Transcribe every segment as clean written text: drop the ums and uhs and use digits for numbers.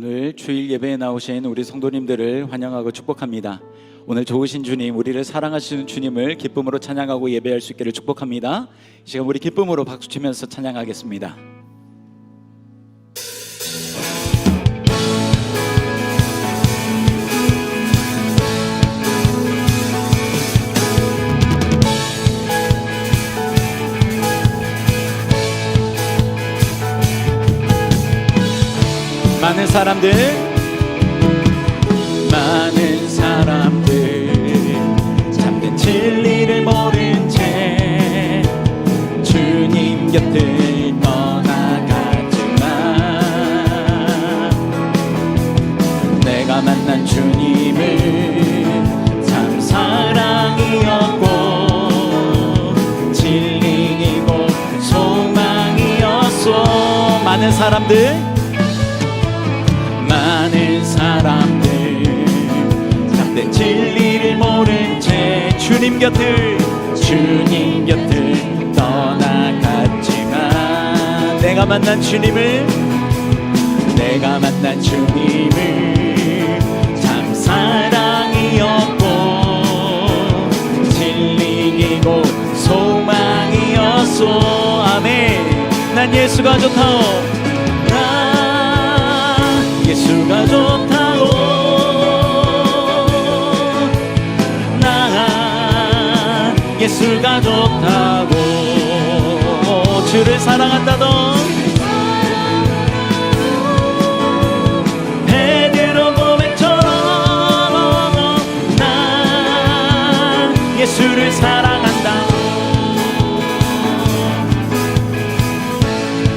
오늘 주일 예배에 나오신 우리 성도님들을 환영하고 축복합니다. 오늘 좋으신 주님, 우리를 사랑하시는 주님을 기쁨으로 찬양하고 예배할 수 있기를 축복합니다. 이 시간 우리 기쁨으로 박수치면서 찬양하겠습니다. 많은 사람들 참된 진리를 모른 채 주님 곁을 떠나갔지만 내가 만난 주님은 참 사랑이었고 진리이고 소망이었소. 많은 사람들 참된 진리를 모른 채 주님 곁을 떠나갔지만 내가 만난 주님을 참 사랑이었고 진리이고 소망이었소. 아멘. 난 예수가 좋다오. 예수가 좋다고 나 예수가 좋다고 주를 사랑한다던 베드로 고백처럼 나 예수를 사랑한다.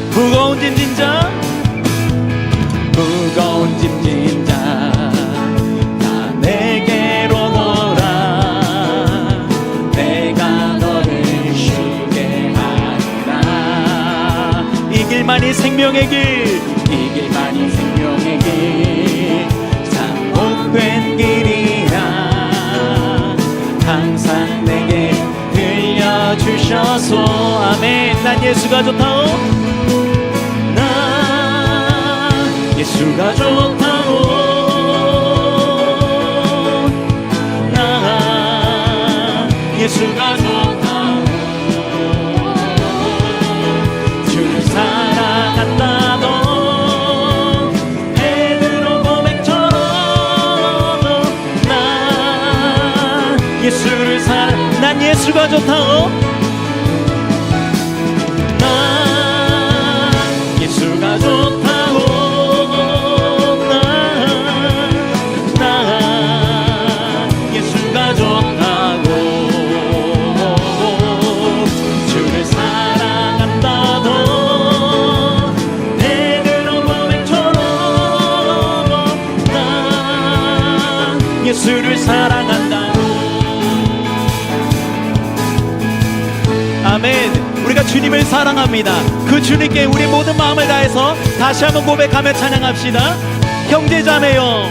무거운 짐진 자 다 내게로 오라. 내가 너를 쉬게 하리라. 이 길만이 생명의 길, 참 복된 길이라 항상 내게 들려주셔서. 아멘. 난 예수가 좋다오. 예수가 좋다고 나 예수가 좋다고 주를 사랑한다던 베드로 고백처럼 나 예수를 난 예수가 좋다고 나 예수가 좋다고 예수를 사랑한다고. 아멘. 우리가 주님을 사랑합니다. 그 주님께 우리 모든 마음을 다해서 다시 한번 고백하며 찬양합시다. 형제자매여,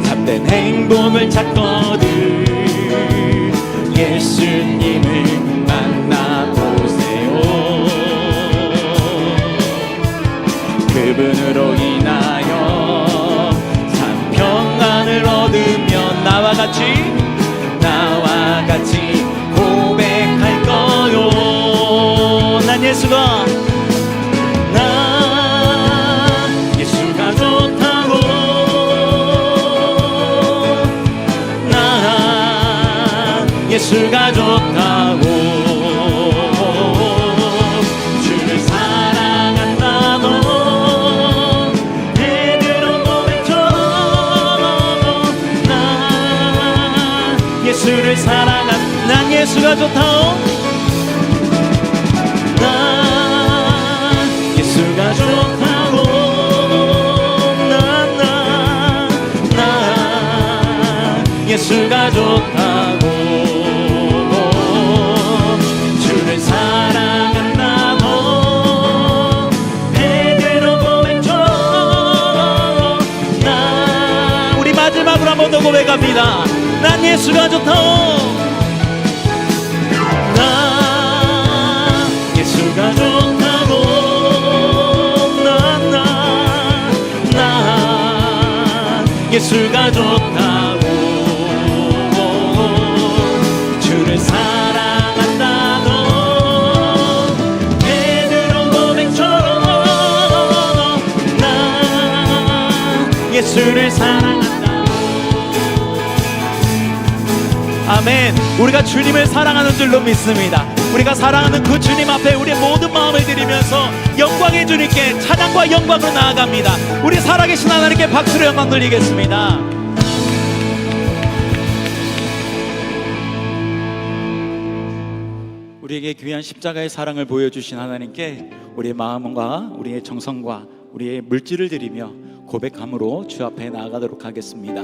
참된 행복을 찾거든 예수님을 만나보세요. 그분으로 인하여 참 평안을 얻으면 나와 같이 고백할 거요. 난 예수가 좋다고 나 예수가 좋다고 예수를 사랑한 난 예수가 좋다오. 나 예수가 좋다고 나 예수가 좋다고 주를 사랑한다고 베드로 고백처럼 나 우리 마지막으로 한 번 더 고백합니다. 난 예수가 좋다오. 나 예수가 좋다고 예수가 좋다고 주를 사랑한다고 베드로 고백처럼 나 예수를 사랑한다. 아멘. 우리가 주님을 사랑하는 줄로 믿습니다. 우리가 사랑하는 그 주님 앞에 우리의 모든 마음을 드리면서 영광의 주님께 찬양과 영광으로 나아갑니다. 우리 살아계신 하나님께 박수로 영광 돌리겠습니다. 우리에게 귀한 십자가의 사랑을 보여주신 하나님께 우리의 마음과 우리의 정성과 우리의 물질을 드리며 고백함으로 주 앞에 나아가도록 하겠습니다.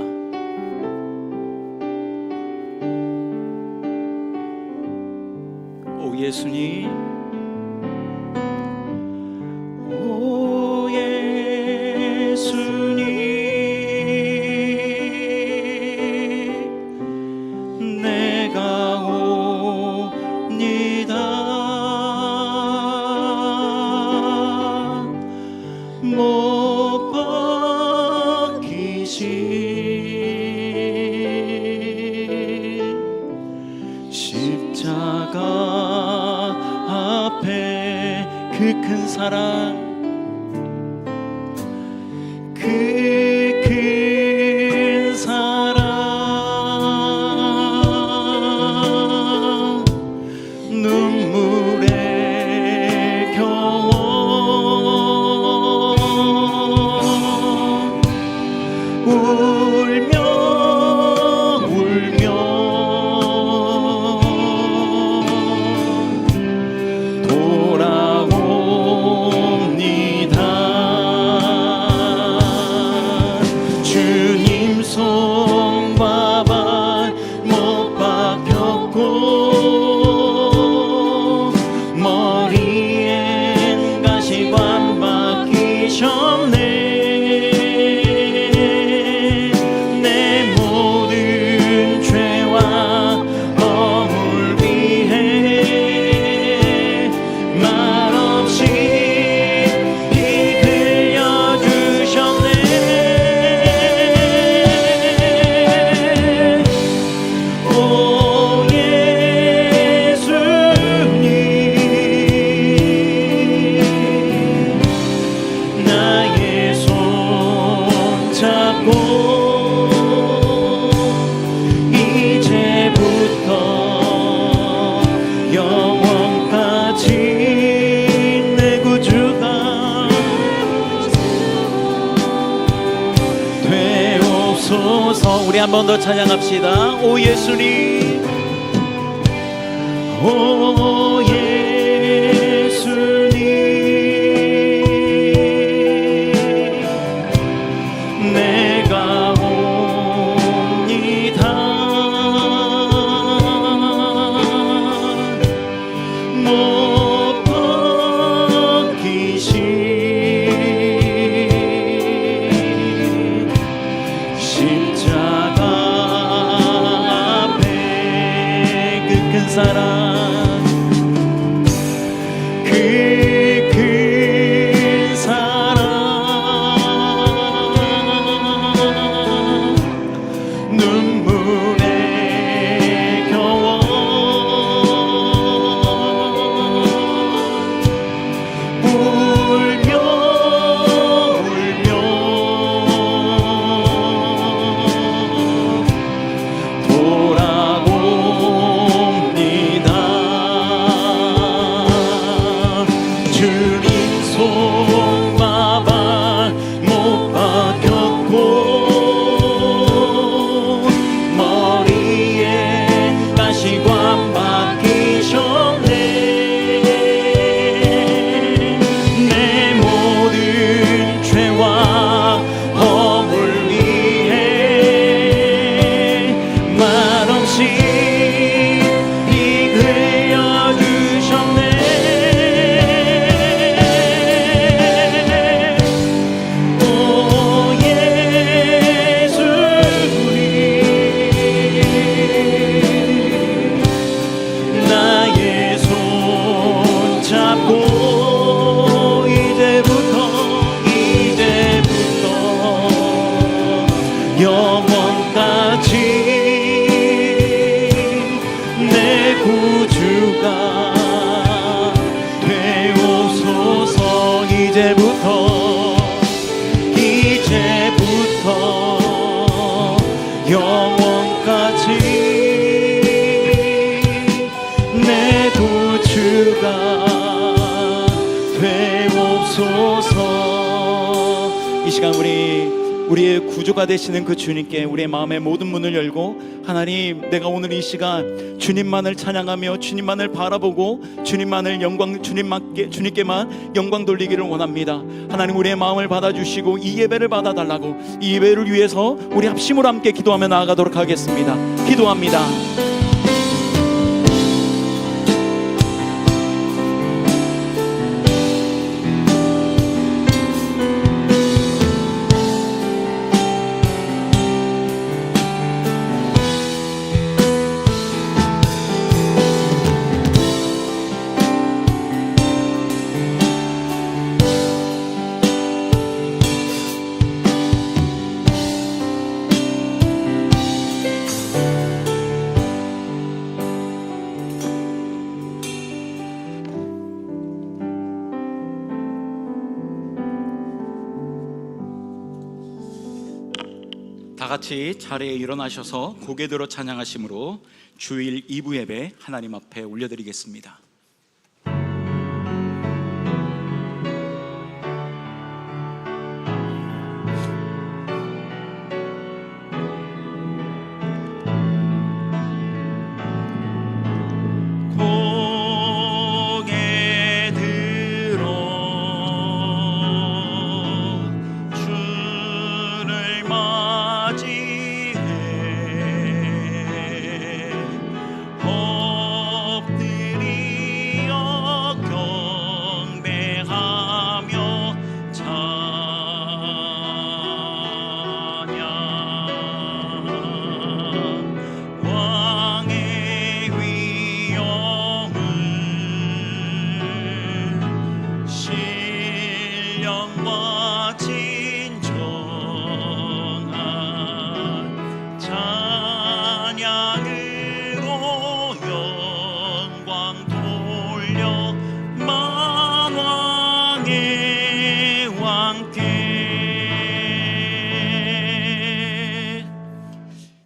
오 예수님, 오 예수님, 내가 옵니다. 못 박히신 십자가 앞에 그 큰 사랑, 그 큰 사랑, 눈물의 경험, 울며 울며 주님 손과 발 못 박혔고 머리엔 가시관 박히셨네. 내 모든 죄와 허물 위해 말없이 피 흘려주셨네. 오 예수님, 나의 손 잡고 이제부터 영원까지 내 구주가 되옵소서. 우리 한 번 더 찬양합시다. 오 예수님, 오 예수님, 내가 옵니다. 못 박히신 십자가 앞에 그 큰 사랑, 이 시간 우리의 구주가 되시는 그 주님께 우리의 마음의 모든 문을 열고, 하나님, 내가 오늘 이 시간 주님만을 찬양하며 주님만을 바라보고 주님께만 영광 돌리기를 원합니다. 하나님, 우리의 마음을 받아주시고 이 예배를 받아달라고, 이 예배를 위해서 우리 합심으로 함께 기도하며 나아가도록 하겠습니다. 기도합니다. 다 같이 자리에 일어나셔서 고개 들어 찬양하심으로 주일 2부 예배 하나님 앞에 올려드리겠습니다.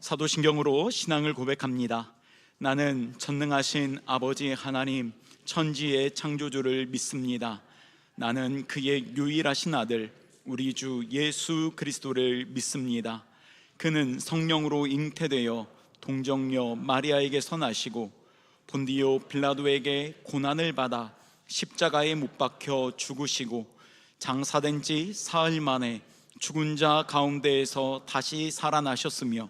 사도신경으로 신앙을 고백합니다. 나는 전능하신 아버지 하나님, 천지의 창조주를 믿습니다. 나는 그의 유일하신 아들 우리 주 예수 그리스도를 믿습니다. 그는 성령으로 잉태되어 동정녀 마리아에게서 나시고 본디오 빌라도에게 고난을 받아 십자가에 못 박혀 죽으시고 장사된 지 사흘 만에 죽은 자 가운데에서 다시 살아나셨으며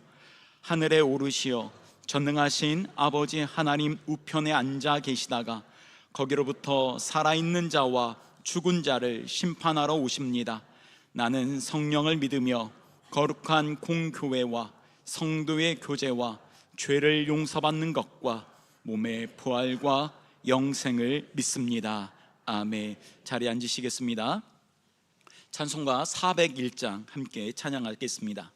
하늘에 오르시어 전능하신 아버지 하나님 우편에 앉아 계시다가 거기로부터 살아있는 자와 죽은 자를 심판하러 오십니다. 나는 성령을 믿으며 거룩한 공교회와 성도의 교제와 죄를 용서받는 것과 몸의 부활과 영생을 믿습니다. 아멘. 자리에 앉으시겠습니다. 찬송가 401장 함께 찬양하겠습니다.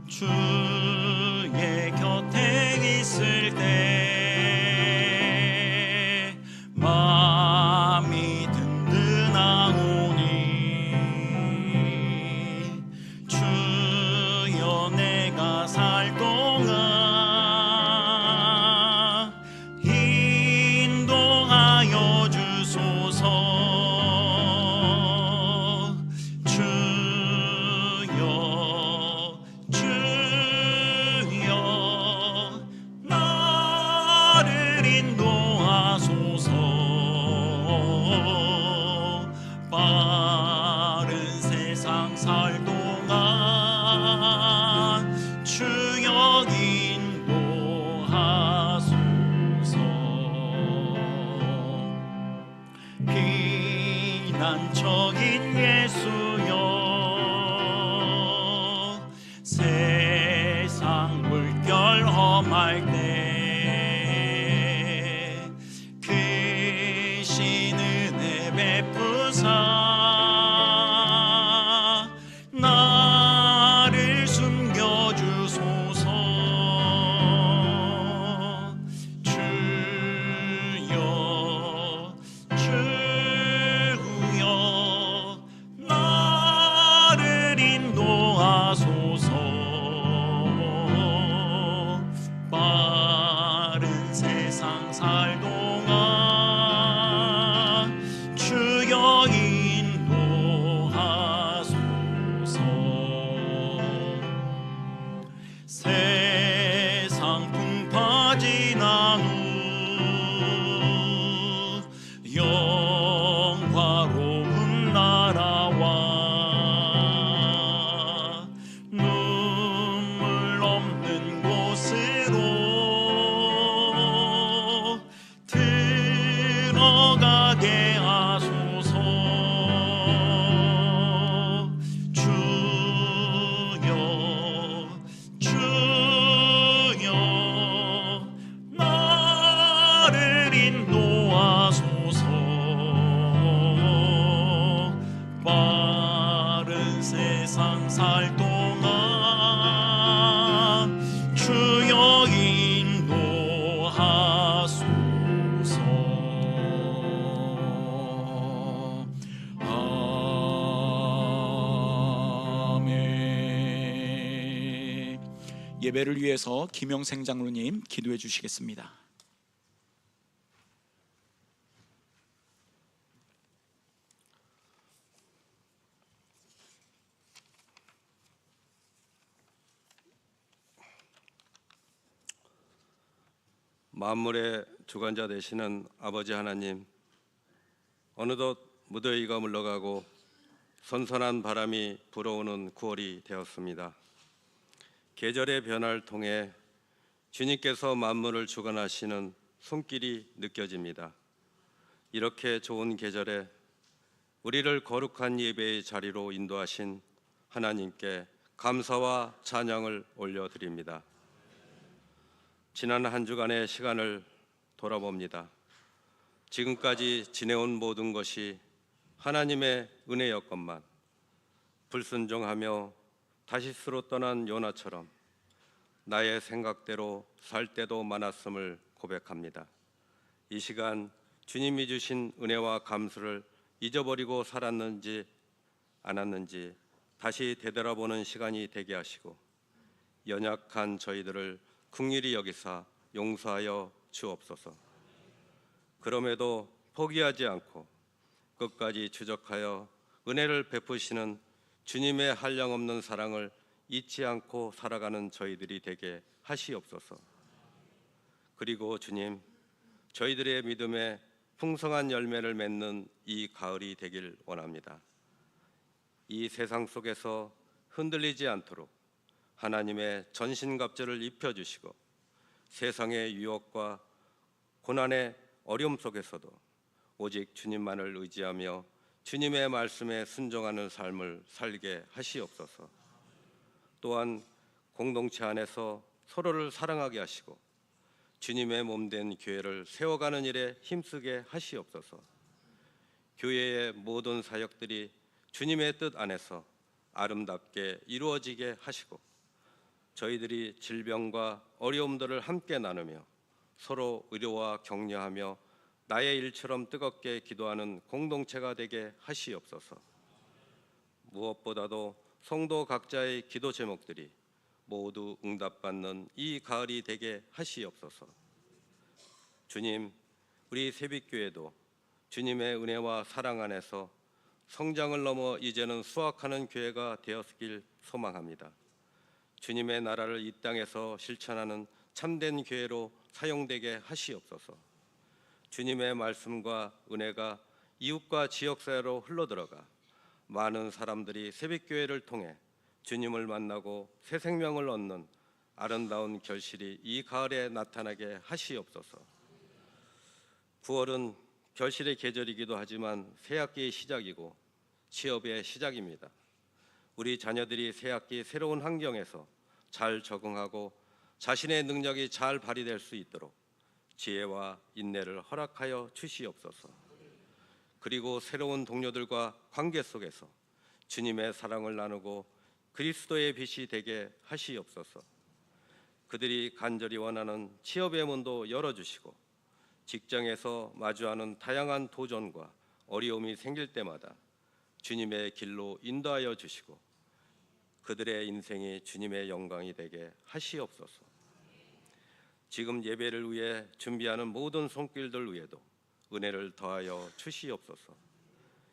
주의 곁에 있을 때 마음이 든든하오니 주여 내가 살 동안 인도하여 주소서. 주여 세상 풍파 지난 후 영화로운 나라와 눈물 없는 곳으로 들어가게 하소서. 주여 나를 인도하소서. 빠른 세상 살 동안 주여 인도하소서. 아멘. 예배를 위해서 김영생 장로님 기도해 주시겠습니다. 만물의 주관자 되시는 아버지 하나님, 어느덧 무더위가 물러가고 선선한 바람이 불어오는 9월이 되었습니다. 계절의 변화를 통해 주님께서 만물을 주관하시는 손길이 느껴집니다. 이렇게 좋은 계절에 우리를 거룩한 예배의 자리로 인도하신 하나님께 감사와 찬양을 올려드립니다. 지난 한 주간의 시간을 돌아봅니다. 지금까지 지내온 모든 것이 하나님의 은혜였건만 불순종하며 다시스로 떠난 요나처럼 나의 생각대로 살 때도 많았음을 고백합니다. 이 시간 주님이 주신 은혜와 감수를 잊어버리고 살았는지 않았는지 다시 되돌아보는 시간이 되게 하시고 연약한 저희들을 긍휼히 여기사 용서하여 주옵소서. 그럼에도 포기하지 않고 끝까지 추적하여 은혜를 베푸시는 주님의 한량없는 사랑을 잊지 않고 살아가는 저희들이 되게 하시옵소서. 그리고 주님, 저희들의 믿음에 풍성한 열매를 맺는 이 가을이 되길 원합니다. 이 세상 속에서 흔들리지 않도록 하나님의 전신갑주를 입혀주시고 세상의 유혹과 고난의 어려움 속에서도 오직 주님만을 의지하며 주님의 말씀에 순종하는 삶을 살게 하시옵소서. 또한 공동체 안에서 서로를 사랑하게 하시고 주님의 몸된 교회를 세워가는 일에 힘쓰게 하시옵소서. 교회의 모든 사역들이 주님의 뜻 안에서 아름답게 이루어지게 하시고 저희들이 질병과 어려움들을 함께 나누며 서로 의료와 격려하며 나의 일처럼 뜨겁게 기도하는 공동체가 되게 하시옵소서. 무엇보다도 성도 각자의 기도 제목들이 모두 응답받는 이 가을이 되게 하시옵소서. 주님, 우리 새빛교회도 주님의 은혜와 사랑 안에서 성장을 넘어 이제는 수확하는 교회가 되었길 소망합니다. 주님의 나라를 이 땅에서 실천하는 참된 교회로 사용되게 하시옵소서. 주님의 말씀과 은혜가 이웃과 지역사회로 흘러들어가 많은 사람들이 새벽교회를 통해 주님을 만나고 새 생명을 얻는 아름다운 결실이 이 가을에 나타나게 하시옵소서. 9월은 결실의 계절이기도 하지만 새학기의 시작이고 취업의 시작입니다. 우리 자녀들이 새학기 새로운 환경에서 잘 적응하고 자신의 능력이 잘 발휘될 수 있도록 지혜와 인내를 허락하여 주시옵소서. 그리고 새로운 동료들과 관계 속에서 주님의 사랑을 나누고 그리스도의 빛이 되게 하시옵소서. 그들이 간절히 원하는 취업의 문도 열어주시고 직장에서 마주하는 다양한 도전과 어려움이 생길 때마다 주님의 길로 인도하여 주시고 그들의 인생이 주님의 영광이 되게 하시옵소서. 지금 예배를 위해 준비하는 모든 손길들 위에도 은혜를 더하여 주시옵소서.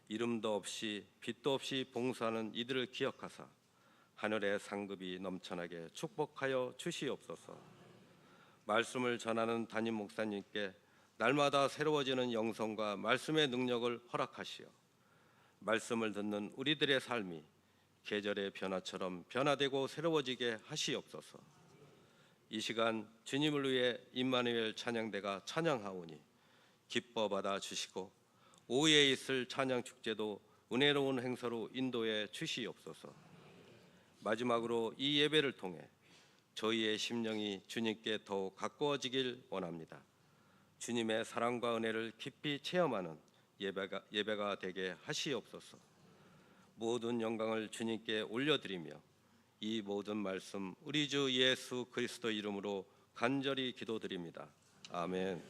이름도 없이 빛도 없이 봉사하는 이들을 기억하사 하늘의 상급이 넘쳐나게 축복하여 주시옵소서. 말씀을 전하는 담임 목사님께 날마다 새로워지는 영성과 말씀의 능력을 허락하시어 말씀을 듣는 우리들의 삶이 계절의 변화처럼 변화되고 새로워지게 하시옵소서. 이 시간 주님을 위해 임마누엘 찬양대가 찬양하오니 기뻐 받아 주시고 오후에 있을 찬양 축제도 은혜로운 행사로 인도해 주시옵소서. 마지막으로 이 예배를 통해 저희의 심령이 주님께 더욱 가까워지길 원합니다. 주님의 사랑과 은혜를 깊이 체험하는 예배가 되게 하시옵소서. 모든 영광을 주님께 올려드리며 이 모든 말씀 우리 주 예수 그리스도 이름으로 간절히 기도드립니다. 아멘.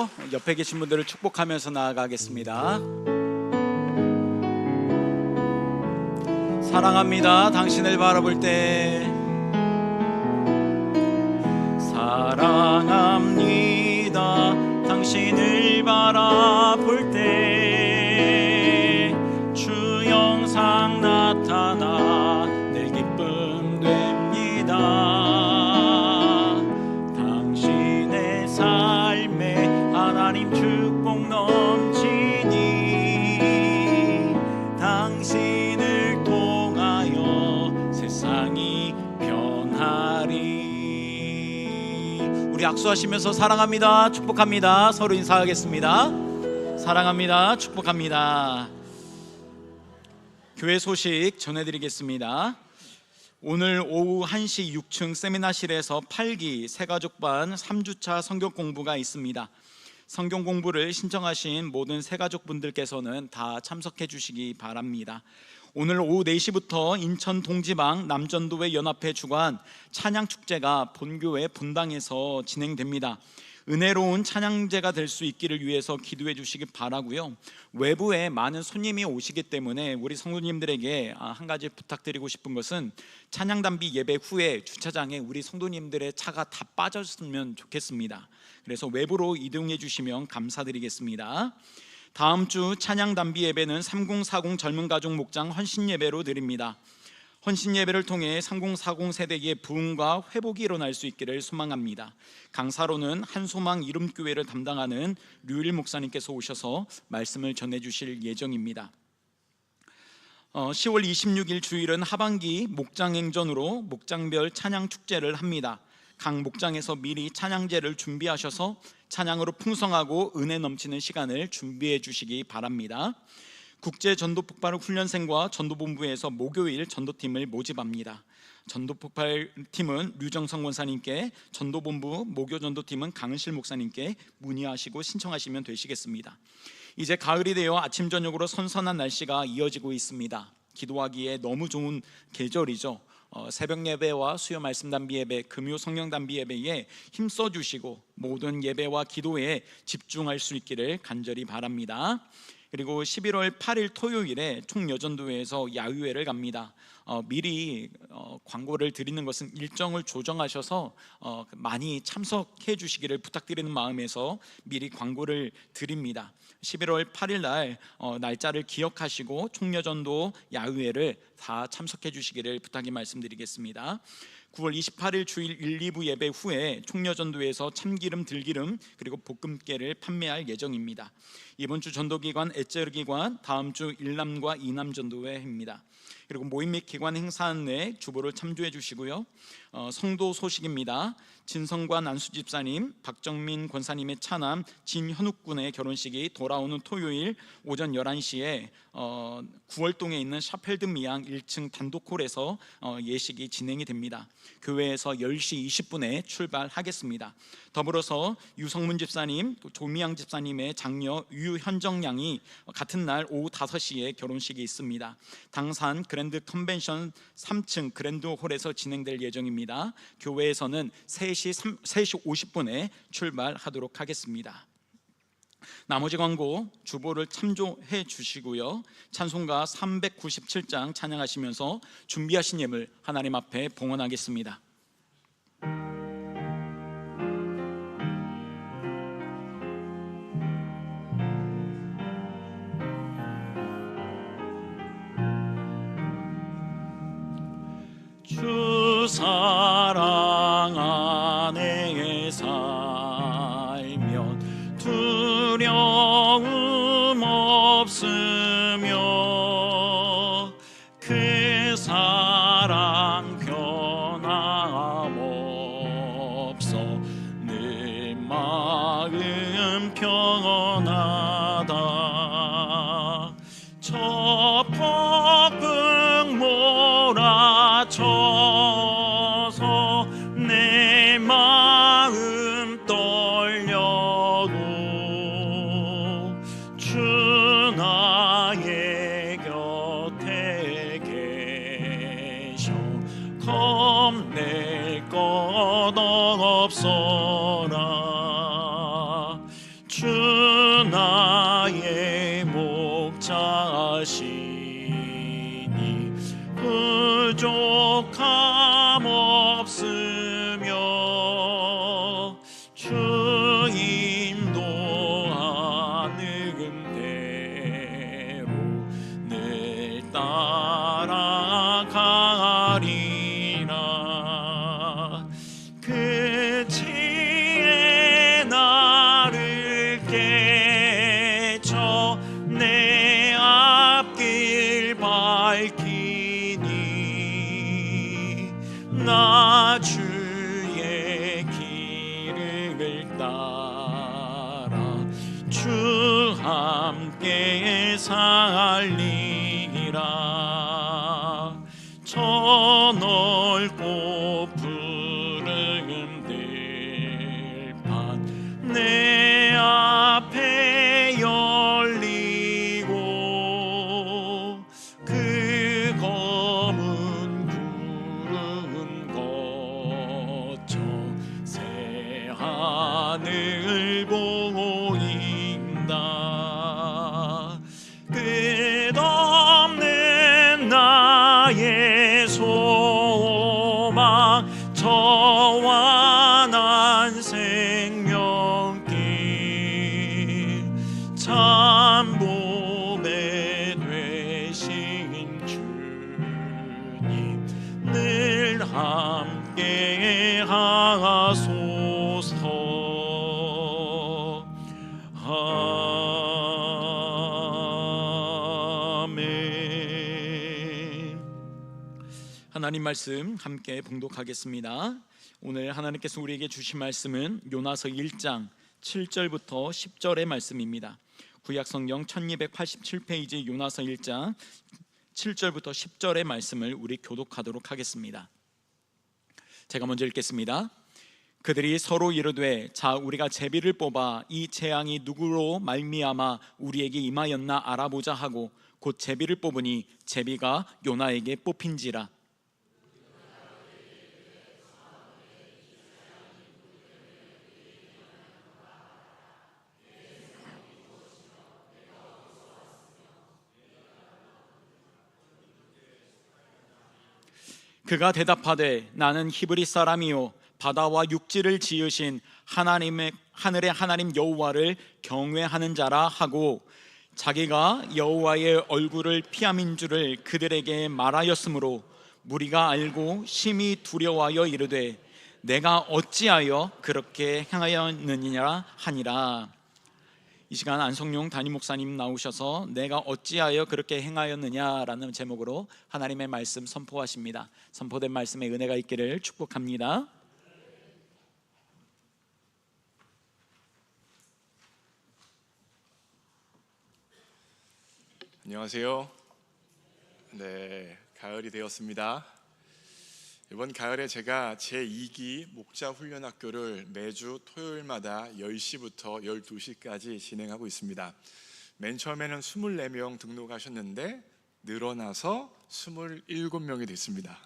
기쁨으로 옆에 계신 분들을 축복하면서 나아가겠습니다. 사랑합니다. 당신을 바라볼 때 사랑합니다. 당신을 바라볼 때 주 영상 나타나 늘 기쁨 됩니다. 당신의 삶에 하나님 축복 넘치니 당신을 통하여 세상이 변하리. 우리 악수하시면서 사랑합니다, 축복합니다 서로 인사하겠습니다. 사랑합니다, 축복합니다. 교회 소식 전해드리겠습니다. 오늘 오후 1시 6층 세미나실에서 8기 새가족반 3주차 성경 공부가 있습니다. 성경 공부를 신청하신 모든 새가족분들께서는 다 참석해 주시기 바랍니다. 오늘 오후 4시부터 인천 동지방 남전도회 연합회 주관 찬양축제가 본교회 본당에서 진행됩니다. 은혜로운 찬양제가 될 수 있기를 위해서 기도해 주시기 바라고요. 외부에 많은 손님이 오시기 때문에 우리 성도님들에게 한 가지 부탁드리고 싶은 것은 찬양단비 예배 후에 주차장에 우리 성도님들의 차가 다 빠졌으면 좋겠습니다. 그래서 외부로 이동해 주시면 감사드리겠습니다. 다음 주 찬양단비 예배는 3040 젊은가족 목장 헌신예배로 드립니다. 헌신예배를 통해 3040 세대의 부흥과 회복이 일어날 수 있기를 소망합니다. 강사로는 한소망 이름교회를 담당하는 류일 목사님께서 오셔서 말씀을 전해주실 예정입니다. 10월 26일 주일은 하반기 목장행전으로 목장별 찬양축제를 합니다. 각 목장에서 미리 찬양제를 준비하셔서 찬양으로 풍성하고 은혜 넘치는 시간을 준비해 주시기 바랍니다. 국제전도폭발 훈련생과 전도본부에서 목요일 전도팀을 모집합니다. 전도폭발팀은 류정성 원사님께, 전도본부 목요전도팀은 강은실 목사님께 문의하시고 신청하시면 되시겠습니다. 이제 가을이 되어 아침 저녁으로 선선한 날씨가 이어지고 있습니다. 기도하기에 너무 좋은 계절이죠. 새벽 예배와 수요 말씀 단비 예배, 금요 성령 단비 예배에 힘써 주시고 모든 예배와 기도에 집중할 수 있기를 간절히 바랍니다. 그리고 11월 8일 토요일에 총여전도회에서 야유회를 갑니다. 미리 광고를 드리는 것은 일정을 조정하셔서 많이 참석해 주시기를 부탁드리는 마음에서 미리 광고를 드립니다. 11월 8일 날 날짜를 기억하시고 총여전도 야유회를 다 참석해 주시기를 부탁히 말씀드리겠습니다. 9월 28일 주일 1, 2부 예배 후에 총여전도에서 참기름, 들기름 그리고 볶음깨를 판매할 예정입니다. 이번 주 전도기관 엣제르기관, 다음 주 일남과 이남전도회입니다. 그리고 모임 및 기관 행사 안내 주보를 참조해 주시고요. 성도 소식입니다. 진성관 안수집사님, 박정민 권사님의 차남 진현욱 군의 결혼식이 돌아오는 토요일 오전 11시에 9월동에 있는 샤펠드 미양 1층 단독홀에서 예식이 진행이 됩니다. 교회에서 10시 20분에 출발하겠습니다. 더불어서 유성문 집사님, 조미양 집사님의 장녀 유현정 양이 같은 날 오후 5시에 결혼식이 있습니다. 당산 그랜드 컨벤션 3층 그랜드 홀에서 진행될 예정입니다. 교회에서는 3시 50분에 출발하도록 하겠습니다. 나머지 광고 주보를 참조해 주시고요. 찬송가 397장 찬양하시면서 준비하신 예물 하나님 앞에 봉헌하겠습니다. 주 사랑 안에 살면 두려움 없으며 그 사랑 변함없어 내 마음 평안하다. 저 폭풍 몰아쳐서 내 마음 떨려도 주 나의 곁에 계셔 겁낼 것 없어라. 주 나의 목자시니 부족함 없으며 주 인도하는 대로 늘 따라가리라. 그 지혜 나를 깨쳐 내 앞길 밝히니 나 주의 길을 따라 주 함께 살리라. 저 넓고 푸른 들판 내 앞에 열리고 그 검은 구름 거쳐 새 하늘 보인다. 끝없는 나의 소망 저와 난 생명길 참 보배 되신 주님 늘 함께 하소서. 아멘. 하나님 말씀 함께 봉독하겠습니다. 오늘 하나님께서 우리에게 주신 말씀은 요나서 1장 7절부터 10절의 말씀입니다. 구약성경 1287페이지 요나서 1장 7절부터 10절의 말씀을 우리 교독하도록 하겠습니다. 제가 먼저 읽겠습니다. 그들이 서로 이르되 자 우리가 제비를 뽑아 이 재앙이 누구로 말미암아 우리에게 임하였나 알아보자 하고 곧 제비를 뽑으니 제비가 요나에게 뽑힌지라. 그가 대답하되 나는 히브리 사람이요 바다와 육지를 지으신 하나님의 하늘의 하나님 여호와를 경외하는 자라 하고 자기가 여호와의 얼굴을 피함인 줄을 그들에게 말하였으므로 무리가 알고 심히 두려워하여 이르되 내가 어찌하여 그렇게 행하였느니라 하니라. 이 시간 안성용 담임 목사님 나오셔서 내가 어찌하여 그렇게 행하였느냐라는 제목으로 하나님의 말씀 선포하십니다. 선포된 말씀에 은혜가 있기를 축복합니다. 안녕하세요. 네, 가을이 되었습니다. 이번 가을에 제가 제2기 목자훈련학교를 매주 토요일마다 10시부터 12시까지 진행하고 있습니다. 맨 처음에는 24명 등록하셨는데 늘어나서 27명이 됐습니다.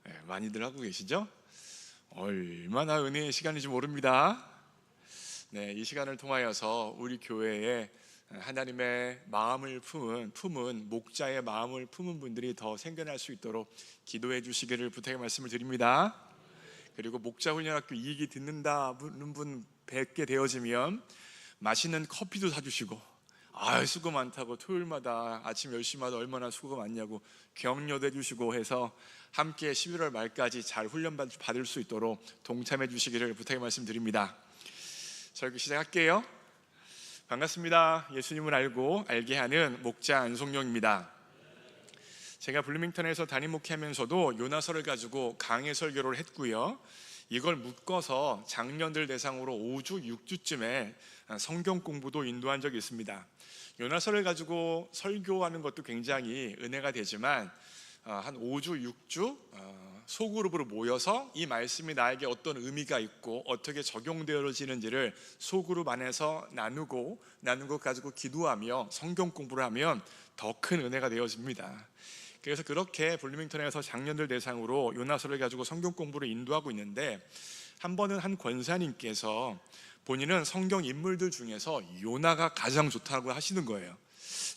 네, 많이들 하고 계시죠? 얼마나 은혜의 시간인지 모릅니다. 네, 이 시간을 통하여서 우리 교회에 하나님의 마음을 품은 목자의 마음을 품은 분들이 더 생겨날 수 있도록 기도해 주시기를 부탁의 말씀을 드립니다. 그리고 목자훈련학교 2기 듣는다는 분 뵙게 되어지면 맛있는 커피도 사주시고 수고 많다고 토요일마다 아침 10시마다 얼마나 수고가 많냐고 격려도 해주시고 해서 함께 11월 말까지 잘 훈련 받을 수 있도록 동참해 주시기를 부탁의 말씀 드립니다. 설교 시작할게요. 반갑습니다. 예수님을 알게 하는 목자 안송영입니다. 제가 블루밍턴에서 담임 목회하면서도 요나서를 가지고 강해 설교를 했고요. 이걸 묶어서 장년들 대상으로 5주, 6주쯤에 성경 공부도 인도한 적이 있습니다. 요나서를 가지고 설교하는 것도 굉장히 은혜가 되지만 한 5주, 6주 소그룹으로 모여서 이 말씀이 나에게 어떤 의미가 있고 어떻게 적용되어지는지를 소그룹 안에서 나누고 가지고 기도하며 성경 공부를 하면 더 큰 은혜가 되어집니다. 그래서 그렇게 블루밍턴에서 장년들 대상으로 요나서를 가지고 성경 공부를 인도하고 있는데 한 번은 한 권사님께서 본인은 성경 인물들 중에서 요나가 가장 좋다고 하시는 거예요.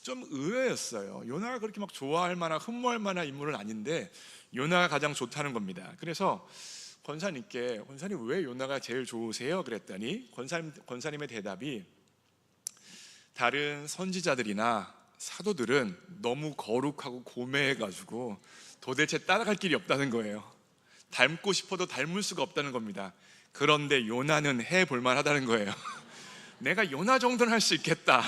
좀 의외였어요. 요나가 그렇게 막 좋아할 만한, 흠모할 만한 인물은 아닌데 요나가 가장 좋다는 겁니다. 그래서 권사님께, 권사님 왜 요나가 제일 좋으세요? 그랬더니 권사님의 대답이, 다른 선지자들이나 사도들은 너무 거룩하고 고매해가지고 도대체 따라갈 길이 없다는 거예요. 닮고 싶어도 닮을 수가 없다는 겁니다. 그런데 요나는 해볼 만하다는 거예요. 내가 요나 정도는 할 수 있겠다,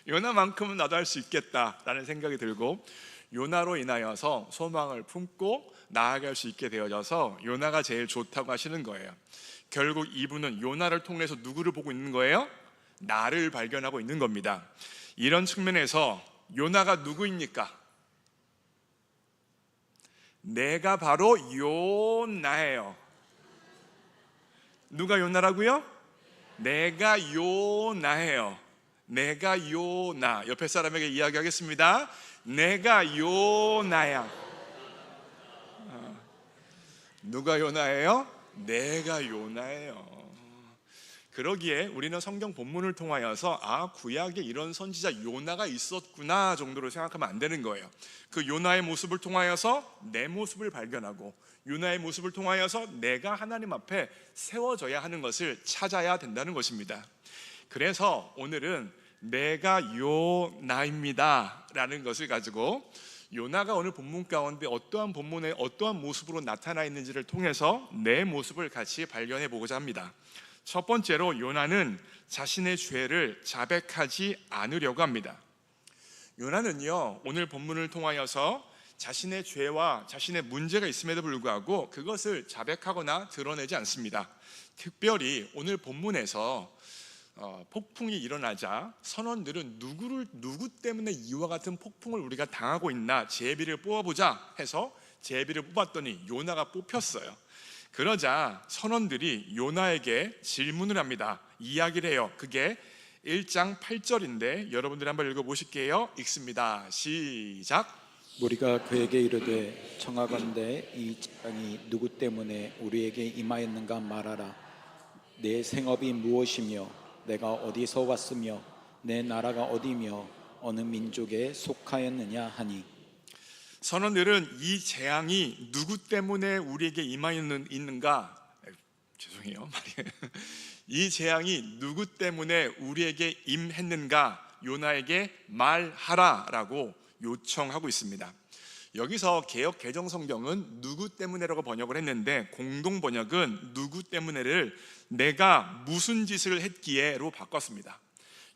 요나만큼은 나도 할 수 있겠다라는 생각이 들고, 요나로 인하여서 소망을 품고 나아갈 수 있게 되어져서 요나가 제일 좋다고 하시는 거예요. 결국 이분은 요나를 통해서 누구를 보고 있는 거예요? 나를 발견하고 있는 겁니다. 이런 측면에서 요나가 누구입니까? 내가 바로 요나예요. 누가 요나라고요? 내가 요나예요. 내가 요나. 옆에 사람에게 이야기하겠습니다. 내가 요나야. 누가 요나예요? 내가 요나예요. 그러기에 우리는 성경 본문을 통하여서 구약에 이런 선지자 요나가 있었구나 정도로 생각하면 안 되는 거예요. 그 요나의 모습을 통하여서 내 모습을 발견하고, 요나의 모습을 통하여서 내가 하나님 앞에 세워져야 하는 것을 찾아야 된다는 것입니다. 그래서 오늘은 내가 요나입니다 라는 것을 가지고 요나가 오늘 본문 가운데 어떠한 본문에 어떠한 모습으로 나타나 있는지를 통해서 내 모습을 같이 발견해 보고자 합니다. 첫 번째로 요나는 자신의 죄를 자백하지 않으려고 합니다. 요나는요, 오늘 본문을 통하여서 자신의 죄와 자신의 문제가 있음에도 불구하고 그것을 자백하거나 드러내지 않습니다. 특별히 오늘 본문에서 폭풍이 일어나자 선원들은 누구 때문에 이와 같은 폭풍을 우리가 당하고 있나 제비를 뽑아보자 해서 제비를 뽑았더니 요나가 뽑혔어요. 그러자 선원들이 요나에게 질문을 합니다. 이야기를 해요. 그게 1장 8절인데 여러분들이 한번 읽어보실게요. 읽습니다. 시작. 우리가 그에게 이르되 청하건대 이 재앙이 누구 때문에 우리에게 임하였는가 말하라. 내 생업이 무엇이며 내가 어디서 왔으며 내 나라가 어디며 어느 민족에 속하였느냐 하니, 선원들은 이 재앙이 누구 때문에 우리에게 임하였는가, 죄송해요 이 재앙이 누구 때문에 우리에게 임했는가 요나에게 말하라라고 요청하고 있습니다. 여기서 개역 개정 성경은 누구 때문에라고 번역을 했는데 공동 번역은 누구 때문에를 내가 무슨 짓을 했기에로 바꿨습니다.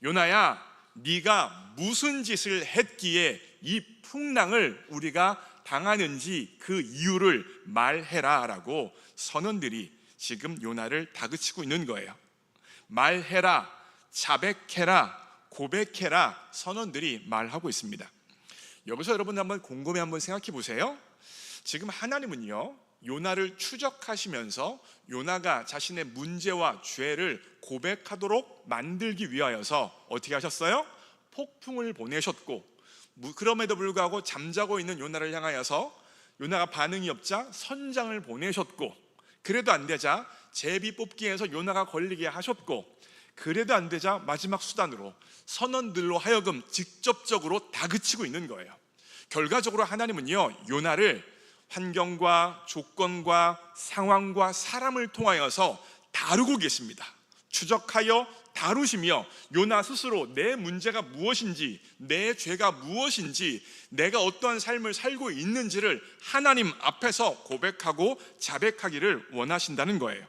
요나야, 네가 무슨 짓을 했기에 이 풍랑을 우리가 당하는지 그 이유를 말해라 라고 선원들이 지금 요나를 다그치고 있는 거예요. 말해라, 자백해라, 고백해라, 선원들이 말하고 있습니다. 여기서 여러분 한번 곰곰이 한번 생각해 보세요. 지금 하나님은요, 요나를 추적하시면서 요나가 자신의 문제와 죄를 고백하도록 만들기 위하여서 어떻게 하셨어요? 폭풍을 보내셨고, 그럼에도 불구하고 잠자고 있는 요나를 향하여서 요나가 반응이 없자 선장을 보내셨고, 그래도 안 되자 제비 뽑기에서 요나가 걸리게 하셨고, 그래도 안 되자 마지막 수단으로 선원들로 하여금 직접적으로 다그치고 있는 거예요. 결과적으로 하나님은요, 요나를 환경과 조건과 상황과 사람을 통하여서 다루고 계십니다. 추적하여 다루시며 요나 스스로 내 문제가 무엇인지, 내 죄가 무엇인지, 내가 어떠한 삶을 살고 있는지를 하나님 앞에서 고백하고 자백하기를 원하신다는 거예요.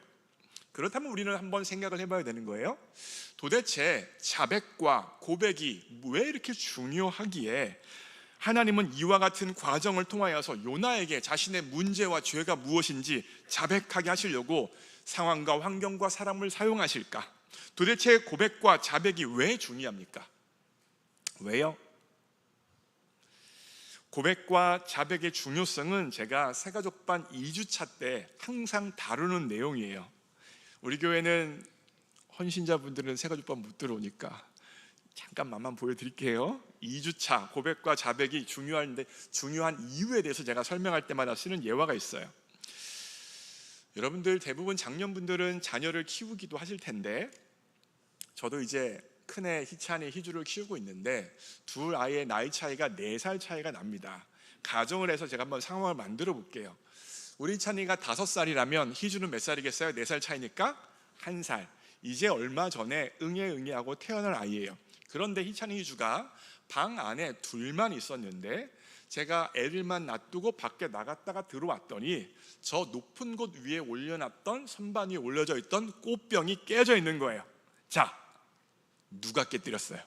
그렇다면 우리는 한번 생각을 해봐야 되는 거예요. 도대체 자백과 고백이 왜 이렇게 중요하기에 하나님은 이와 같은 과정을 통하여서 요나에게 자신의 문제와 죄가 무엇인지 자백하게 하시려고 상황과 환경과 사람을 사용하실까? 도대체 고백과 자백이 왜 중요합니까? 왜요? 고백과 자백의 중요성은 제가 새가족반 2주차 때 항상 다루는 내용이에요. 우리 교회는 헌신자분들은 새가족반 못 들어오니까 잠깐만만 보여드릴게요. 2주차 고백과 자백이 중요한데 중요한 이유에 대해서 제가 설명할 때마다 쓰는 예화가 있어요. 여러분들 대부분 장년분들은 자녀를 키우기도 하실 텐데, 저도 이제 큰애 희찬이, 희주를 키우고 있는데 둘 아이의 나이 차이가 4살 차이가 납니다. 가정을 해서 제가 한번 상황을 만들어 볼게요. 우리 희찬이가 5살이라면 희주는 몇 살이겠어요? 4살 차이니까 1살. 이제 얼마 전에 응애하고 태어날 아이예요. 그런데 희찬이, 희주가 방 안에 둘만 있었는데 제가 애들만 놔두고 밖에 나갔다가 들어왔더니 저 높은 곳 위에 올려놨던, 선반 위에 올려져 있던 꽃병이 깨져 있는 거예요. 자, 누가 깨뜨렸어요?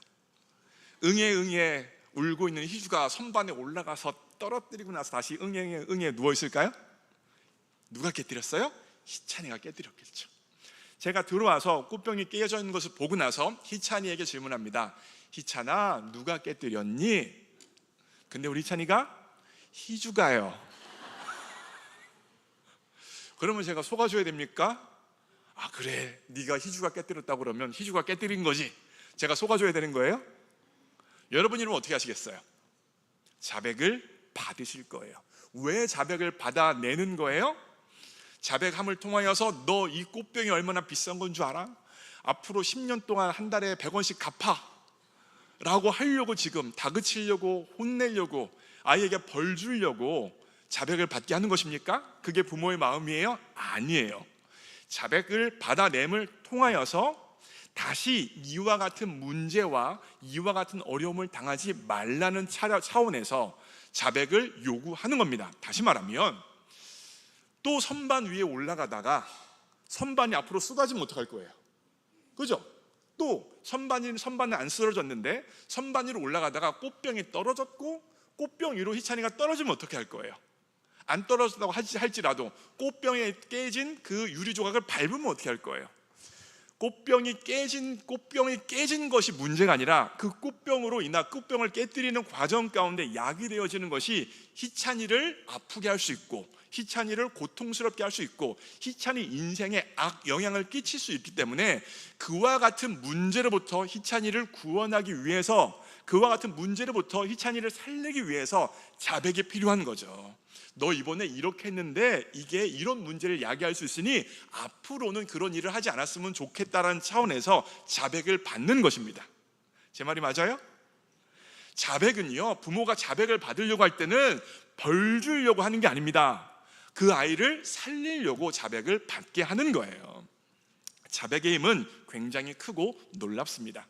응애 울고 있는 희주가 선반에 올라가서 떨어뜨리고 나서 다시 응애 누워 있을까요? 누가 깨뜨렸어요? 희찬이가 깨뜨렸겠죠. 제가 들어와서 꽃병이 깨져 있는 것을 보고 나서 희찬이에게 질문합니다. 희찬아, 누가 깨뜨렸니? 근데 우리 희찬이가 희주가요. 그러면 제가 속아줘야 됩니까? 아, 그래, 네가 희주가 깨뜨렸다고 그러면 희주가 깨뜨린 거지, 제가 속아줘야 되는 거예요? 여러분이면 어떻게 하시겠어요? 자백을 받으실 거예요. 왜 자백을 받아내는 거예요? 자백함을 통하여서 너 이 꽃병이 얼마나 비싼 건 줄 알아? 앞으로 10년 동안 한 달에 100원씩 갚아 라고 하려고, 지금 다그치려고, 혼내려고, 아이에게 벌 주려고 자백을 받게 하는 것입니까? 그게 부모의 마음이에요? 아니에요. 자백을 받아냄을 통하여서 다시 이와 같은 문제와 이와 같은 어려움을 당하지 말라는 차원에서 자백을 요구하는 겁니다. 다시 말하면 또 선반 위에 올라가다가 선반이 앞으로 쏟아지면 어떡할 거예요? 그죠? 또 선반은 안 쓰러졌는데 선반 위로 올라가다가 꽃병이 떨어졌고 꽃병 위로 희찬이가 떨어지면 어떻게 할 거예요? 안 떨어졌다고 할지라도 꽃병에 깨진 그 유리 조각을 밟으면 어떻게 할 거예요? 꽃병이 깨진 것이 문제가 아니라 그 꽃병으로 인한 꽃병을 깨뜨리는 과정 가운데 약이 되어지는 것이 희찬이를 아프게 할 수 있고, 희찬이를 고통스럽게 할 수 있고, 희찬이 인생에 악 영향을 끼칠 수 있기 때문에 그와 같은 문제로부터 희찬이를 구원하기 위해서, 그와 같은 문제로부터 희찬이를 살리기 위해서 자백이 필요한 거죠. 너 이번에 이렇게 했는데 이게 이런 문제를 야기할 수 있으니 앞으로는 그런 일을 하지 않았으면 좋겠다라는 차원에서 자백을 받는 것입니다. 제 말이 맞아요? 자백은요, 부모가 자백을 받으려고 할 때는 벌 주려고 하는 게 아닙니다. 그 아이를 살리려고 자백을 받게 하는 거예요. 자백의 힘은 굉장히 크고 놀랍습니다.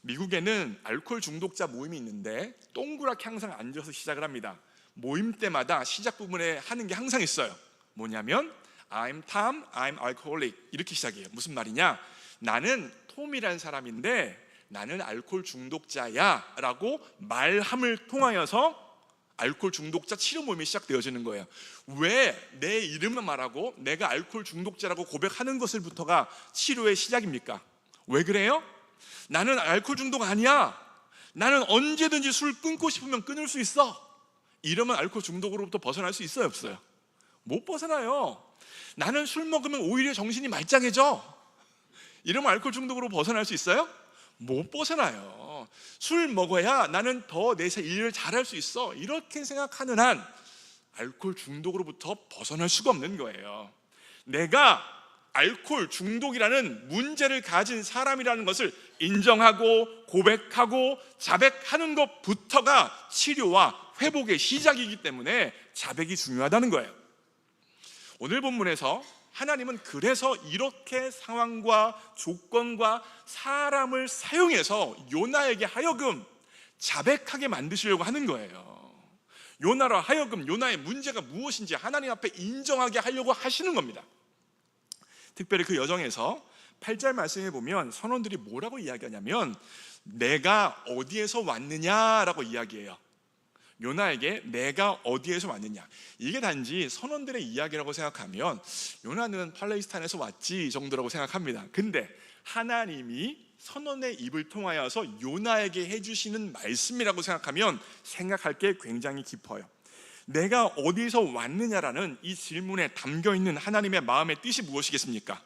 미국에는 알코올 중독자 모임이 있는데 동그랗게 항상 앉아서 시작을 합니다. 모임 때마다 시작 부분에 하는 게 항상 있어요. 뭐냐면 I'm Tom, I'm alcoholic, 이렇게 시작해요. 무슨 말이냐? 나는 톰이라는 사람인데 나는 알코올 중독자야 라고 말함을 통하여서 알코올 중독자 치료 모임이 시작되어지는 거예요. 왜 내 이름을 말하고 내가 알코올 중독자라고 고백하는 것을부터가 치료의 시작입니까? 왜 그래요? 나는 알코올 중독 아니야. 나는 언제든지 술 끊고 싶으면 끊을 수 있어. 이러면 알코올 중독으로부터 벗어날 수 있어요, 없어요? 못 벗어나요. 나는 술 먹으면 오히려 정신이 말짱해져. 이러면 알코올 중독으로 벗어날 수 있어요? 못 벗어나요. 술 먹어야 나는 더 내 일을 잘할 수 있어. 이렇게 생각하는 한 알코올 중독으로부터 벗어날 수가 없는 거예요. 내가 알코올 중독이라는 문제를 가진 사람이라는 것을 인정하고 고백하고 자백하는 것부터가 치료와 회복의 시작이기 때문에 자백이 중요하다는 거예요. 오늘 본문에서 하나님은 그래서 이렇게 상황과 조건과 사람을 사용해서 요나에게 하여금 자백하게 만드시려고 하는 거예요. 요나로 하여금 요나의 문제가 무엇인지 하나님 앞에 인정하게 하려고 하시는 겁니다. 특별히 그 여정에서 8절 말씀에 보면 선원들이 뭐라고 이야기하냐면 내가 어디에서 왔느냐라고 이야기해요. 요나에게 내가 어디에서 왔느냐, 이게 단지 선원들의 이야기라고 생각하면 요나는 팔레스타인에서 왔지 정도라고 생각합니다. 근데 하나님이 선원의 입을 통하여서 요나에게 해주시는 말씀이라고 생각하면 생각할 게 굉장히 깊어요. 내가 어디서 왔느냐라는 이 질문에 담겨있는 하나님의 마음의 뜻이 무엇이겠습니까?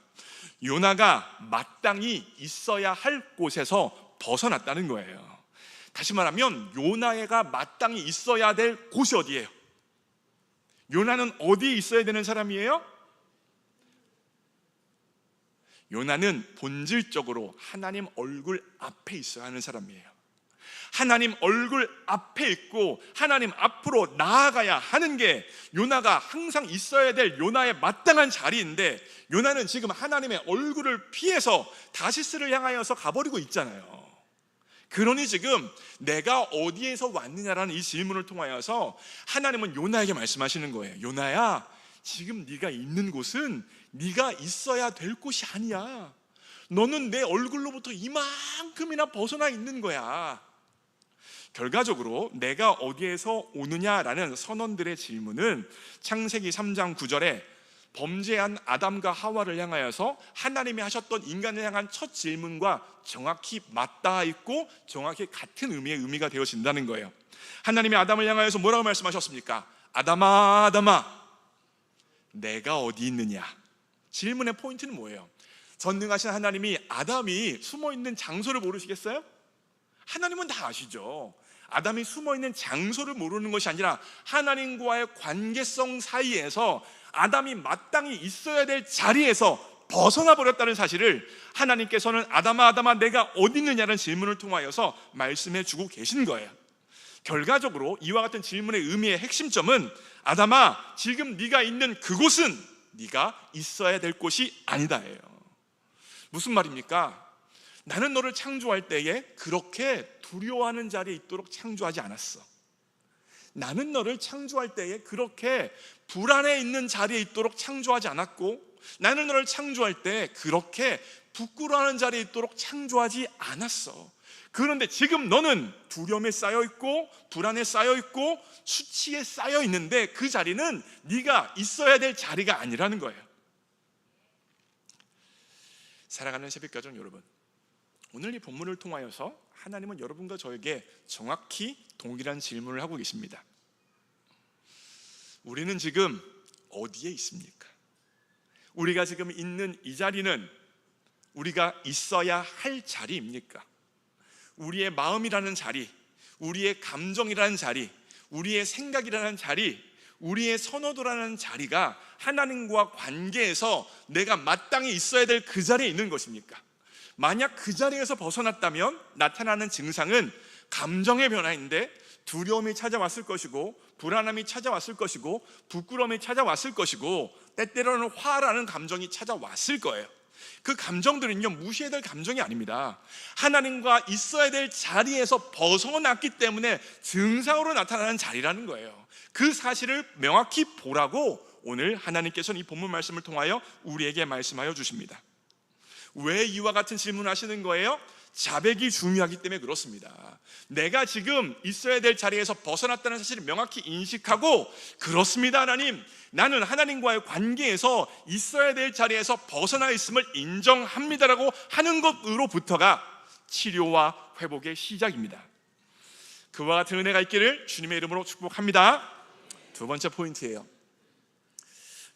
요나가 마땅히 있어야 할 곳에서 벗어났다는 거예요. 다시 말하면 요나가 마땅히 있어야 될 곳이 어디예요? 요나는 어디에 있어야 되는 사람이에요? 요나는 본질적으로 하나님 얼굴 앞에 있어야 하는 사람이에요. 하나님 얼굴 앞에 있고 하나님 앞으로 나아가야 하는 게 요나가 항상 있어야 될 요나의 마땅한 자리인데, 요나는 지금 하나님의 얼굴을 피해서 다시스를 향하여서 가버리고 있잖아요. 그러니 지금 내가 어디에서 왔느냐라는 이 질문을 통하여서 하나님은 요나에게 말씀하시는 거예요. 요나야, 지금 네가 있는 곳은 네가 있어야 될 곳이 아니야. 너는 내 얼굴로부터 이만큼이나 벗어나 있는 거야. 결과적으로 내가 어디에서 오느냐라는 선원들의 질문은 창세기 3장 9절에 범죄한 아담과 하와를 향하여서 하나님이 하셨던 인간을 향한 첫 질문과 정확히 맞닿아 있고 정확히 같은 의미가 되어진다는 거예요. 하나님이 아담을 향하여서 뭐라고 말씀하셨습니까? 아담아, 아담아, 내가 어디 있느냐? 질문의 포인트는 뭐예요? 전능하신 하나님이 아담이 숨어있는 장소를 모르시겠어요? 하나님은 다 아시죠. 아담이 숨어있는 장소를 모르는 것이 아니라 하나님과의 관계성 사이에서 아담이 마땅히 있어야 될 자리에서 벗어나 버렸다는 사실을 하나님께서는 아담아, 아담아, 내가 어디 있느냐는 질문을 통하여서 말씀해 주고 계신 거예요. 결과적으로 이와 같은 질문의 의미의 핵심점은 아담아, 지금 네가 있는 그곳은 네가 있어야 될 곳이 아니다예요. 무슨 말입니까? 나는 너를 창조할 때에 그렇게 두려워하는 자리에 있도록 창조하지 않았어. 나는 너를 창조할 때에 그렇게 불안해 있는 자리에 있도록 창조하지 않았고, 나는 너를 창조할 때 그렇게 부끄러워하는 자리에 있도록 창조하지 않았어. 그런데 지금 너는 두려움에 쌓여있고 불안에 쌓여있고 수치에 쌓여있는데 그 자리는 네가 있어야 될 자리가 아니라는 거예요. 사랑하는 새벽가족 여러분, 오늘 이 본문을 통하여서 하나님은 여러분과 저에게 정확히 동일한 질문을 하고 계십니다. 우리는 지금 어디에 있습니까? 우리가 지금 있는 이 자리는 우리가 있어야 할 자리입니까? 우리의 마음이라는 자리, 우리의 감정이라는 자리, 우리의 생각이라는 자리, 우리의 선호도라는 자리가 하나님과 관계에서 내가 마땅히 있어야 될 그 자리에 있는 것입니까? 만약 그 자리에서 벗어났다면 나타나는 증상은 감정의 변화인데 두려움이 찾아왔을 것이고 불안함이 찾아왔을 것이고 부끄러움이 찾아왔을 것이고 때때로는 화라는 감정이 찾아왔을 거예요. 그 감정들은요, 무시해야 될 감정이 아닙니다. 하나님과 있어야 될 자리에서 벗어났기 때문에 증상으로 나타나는 자리라는 거예요. 그 사실을 명확히 보라고 오늘 하나님께서는 이 본문 말씀을 통하여 우리에게 말씀하여 주십니다. 왜 이와 같은 질문을 하시는 거예요? 자백이 중요하기 때문에 그렇습니다. 내가 지금 있어야 될 자리에서 벗어났다는 사실을 명확히 인식하고, 그렇습니다 하나님, 나는 하나님과의 관계에서 있어야 될 자리에서 벗어나 있음을 인정합니다라고 하는 것으로부터가 치료와 회복의 시작입니다. 그와 같은 은혜가 있기를 주님의 이름으로 축복합니다. 두 번째 포인트예요.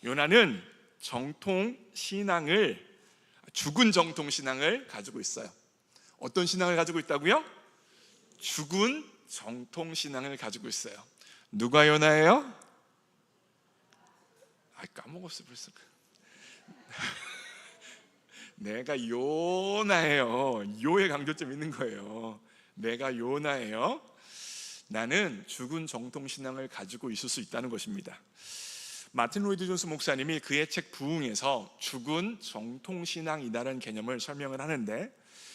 요나는 죽은 정통 신앙을 가지고 있어요. 어떤 신앙을 가지고 있다고요? 죽은 정통 신앙을 가지고 있어요. 누가 요나예요? 까먹었어 벌써. 내가 요나예요. 요의 강조점 있는 거예요. 내가 요나예요. 나는 죽은 정통 신앙을 가지고 있을 수 있다는 것입니다. 마틴 로이드 존스 목사님이 그의 책 부흥에서 죽은 정통 신앙이다라는 개념을 설명을 하는데,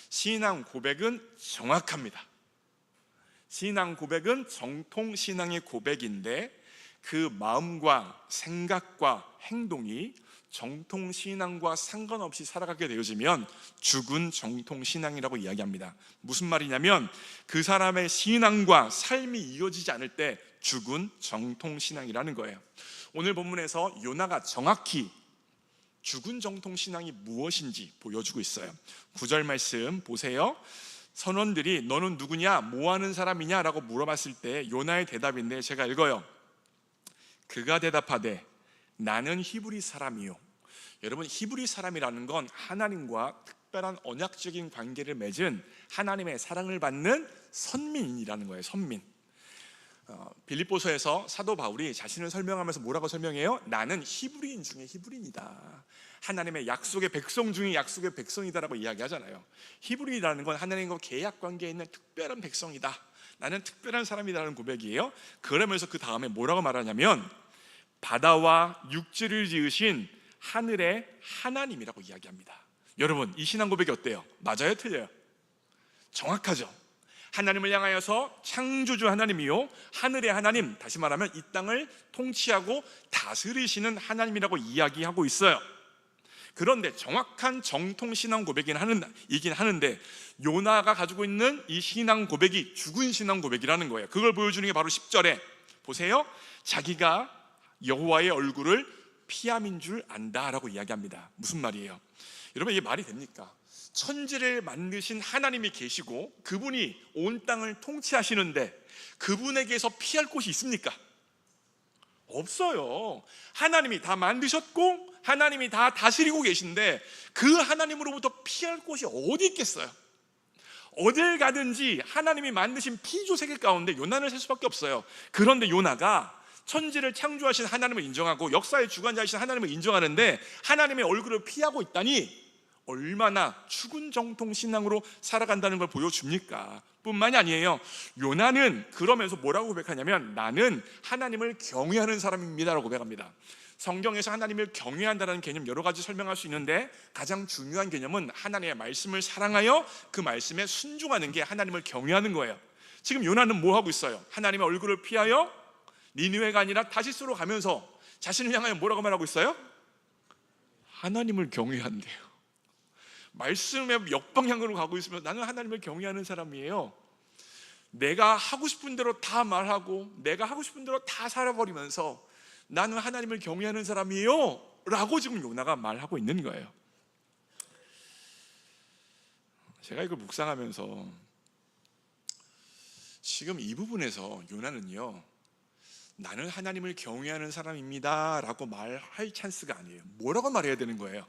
신앙 고백은 정확합니다. 신앙 고백은 정통 신앙의 고백인데 그 마음과 생각과 행동이 정통 신앙과 상관없이 살아가게 되어지면 죽은 정통 신앙이라고 이야기합니다. 무슨 말이냐면 그 사람의 신앙과 삶이 이어지지 않을 때 죽은 정통 신앙이라는 거예요. 오늘 본문에서 요나가 정확히 죽은 정통 신앙이 무엇인지 보여주고 있어요. 9절 말씀 보세요. 선원들이 너는 누구냐, 뭐하는 사람이냐 라고 물어봤을 때 요나의 대답인데 제가 읽어요. 그가 대답하되 나는 히브리 사람이요. 여러분, 히브리 사람이라는 건 하나님과 특별한 언약적인 관계를 맺은 하나님의 사랑을 받는 선민이라는 거예요. 선민. 빌립보서에서 사도 바울이 자신을 설명하면서 뭐라고 설명해요? 나는 히브리인 중에 히브리인이다. 하나님의 약속의 백성 중에 약속의 백성이다라고 이야기하잖아요. 히브리라는 건 하나님과 계약 관계에 있는 특별한 백성이다. 나는 특별한 사람이라는 고백이에요. 그러면서 그 다음에 뭐라고 말하냐면 바다와 육지를 지으신 하늘의 하나님이라고 이야기합니다. 여러분, 이 신앙 고백이 어때요? 맞아요? 틀려요? 정확하죠? 하나님을 향하여서 창조주 하나님이요 하늘의 하나님, 다시 말하면 이 땅을 통치하고 다스리시는 하나님이라고 이야기하고 있어요. 그런데 정확한 정통 신앙 고백이긴 하는데 요나가 가지고 있는 이 신앙 고백이 죽은 신앙 고백이라는 거예요. 그걸 보여주는 게 바로 10절에 보세요. 자기가 여호와의 얼굴을 피함인 줄 안다라고 이야기합니다. 무슨 말이에요? 여러분, 이게 말이 됩니까? 천지를 만드신 하나님이 계시고 그분이 온 땅을 통치하시는데 그분에게서 피할 곳이 있습니까? 없어요. 하나님이 다 만드셨고 하나님이 다 다스리고 계신데 그 하나님으로부터 피할 곳이 어디 있겠어요? 어딜 가든지 하나님이 만드신 피조 세계 가운데 요나를 살 수밖에 없어요. 그런데 요나가 천지를 창조하신 하나님을 인정하고 역사의 주관자이신 하나님을 인정하는데 하나님의 얼굴을 피하고 있다니 얼마나 죽은 정통 신앙으로 살아간다는 걸 보여줍니까? 뿐만이 아니에요. 요나는 그러면서 뭐라고 고백하냐면 나는 하나님을 경외하는 사람입니다라고 고백합니다. 성경에서 하나님을 경외한다는 개념 여러 가지 설명할 수 있는데 가장 중요한 개념은 하나님의 말씀을 사랑하여 그 말씀에 순종하는 게 하나님을 경외하는 거예요. 지금 요나는 뭐 하고 있어요? 하나님의 얼굴을 피하여 니느웨가 아니라 다시스로 가면서 자신을 향하여 뭐라고 말하고 있어요? 하나님을 경외한대요. 말씀의 역방향으로 가고 있으면 나는 하나님을 경외하는 사람이에요. 내가 하고 싶은 대로 다 말하고 내가 하고 싶은 대로 다 살아버리면서 나는 하나님을 경외하는 사람이에요 라고 지금 요나가 말하고 있는 거예요. 제가 이걸 묵상하면서 지금 이 부분에서 요나는요 나는 하나님을 경외하는 사람입니다 라고 말할 찬스가 아니에요. 뭐라고 말해야 되는 거예요?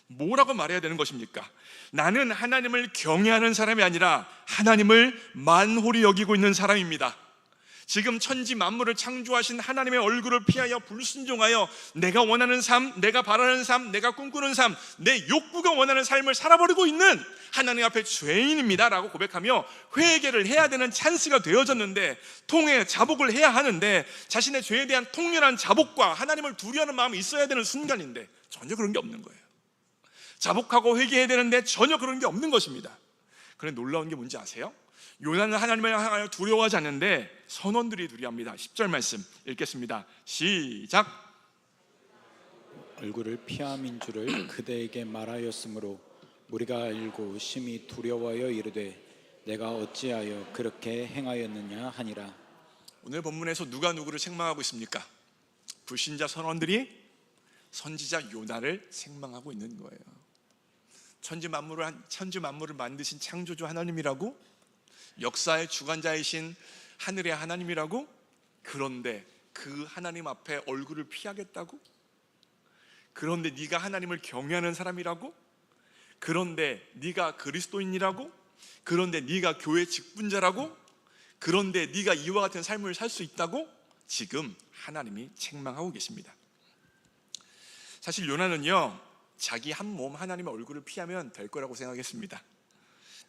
뭐라고 말해야 되는 것입니까? 나는 하나님을 경외하는 사람이 아니라 하나님을 만홀히 여기고 있는 사람입니다. 지금 천지 만물을 창조하신 하나님의 얼굴을 피하여 불순종하여 내가 원하는 삶, 내가 바라는 삶, 내가 꿈꾸는 삶, 내 욕구가 원하는 삶을 살아버리고 있는 하나님 앞에 죄인입니다 라고 고백하며 회개를 해야 되는 찬스가 되어졌는데 통해 자복을 해야 하는데 자신의 죄에 대한 통렬한 자복과 하나님을 두려워하는 마음이 있어야 되는 순간인데 전혀 그런 게 없는 거예요. 자복하고 회개해야 되는데 전혀 그런 게 없는 것입니다. 그런데 놀라운 게 뭔지 아세요? 요나는 하나님을 향하여 두려워하지 않는데 선원들이 두려워합니다. 10절 말씀 읽겠습니다. 시작. 얼굴을 피함인 줄을 그대에게 말하였으므로 우리가 알고 심히 두려워하여 이르되 내가 어찌하여 그렇게 행하였느냐 하니라. 오늘 본문에서 누가 누구를 책망하고 있습니까? 불신자 선원들이 선지자 요나를 책망하고 있는 거예요. 천지 만물을 만드신 창조주 하나님이라고, 역사의 주관자이신 하늘의 하나님이라고, 그런데 그 하나님 앞에 얼굴을 피하겠다고? 그런데 네가 하나님을 경외하는 사람이라고? 그런데 네가 그리스도인이라고? 그런데 네가 교회 직분자라고? 그런데 네가 이와 같은 삶을 살 수 있다고? 지금 하나님이 책망하고 계십니다. 사실 요나는요 자기 한 몸 하나님의 얼굴을 피하면 될 거라고 생각했습니다.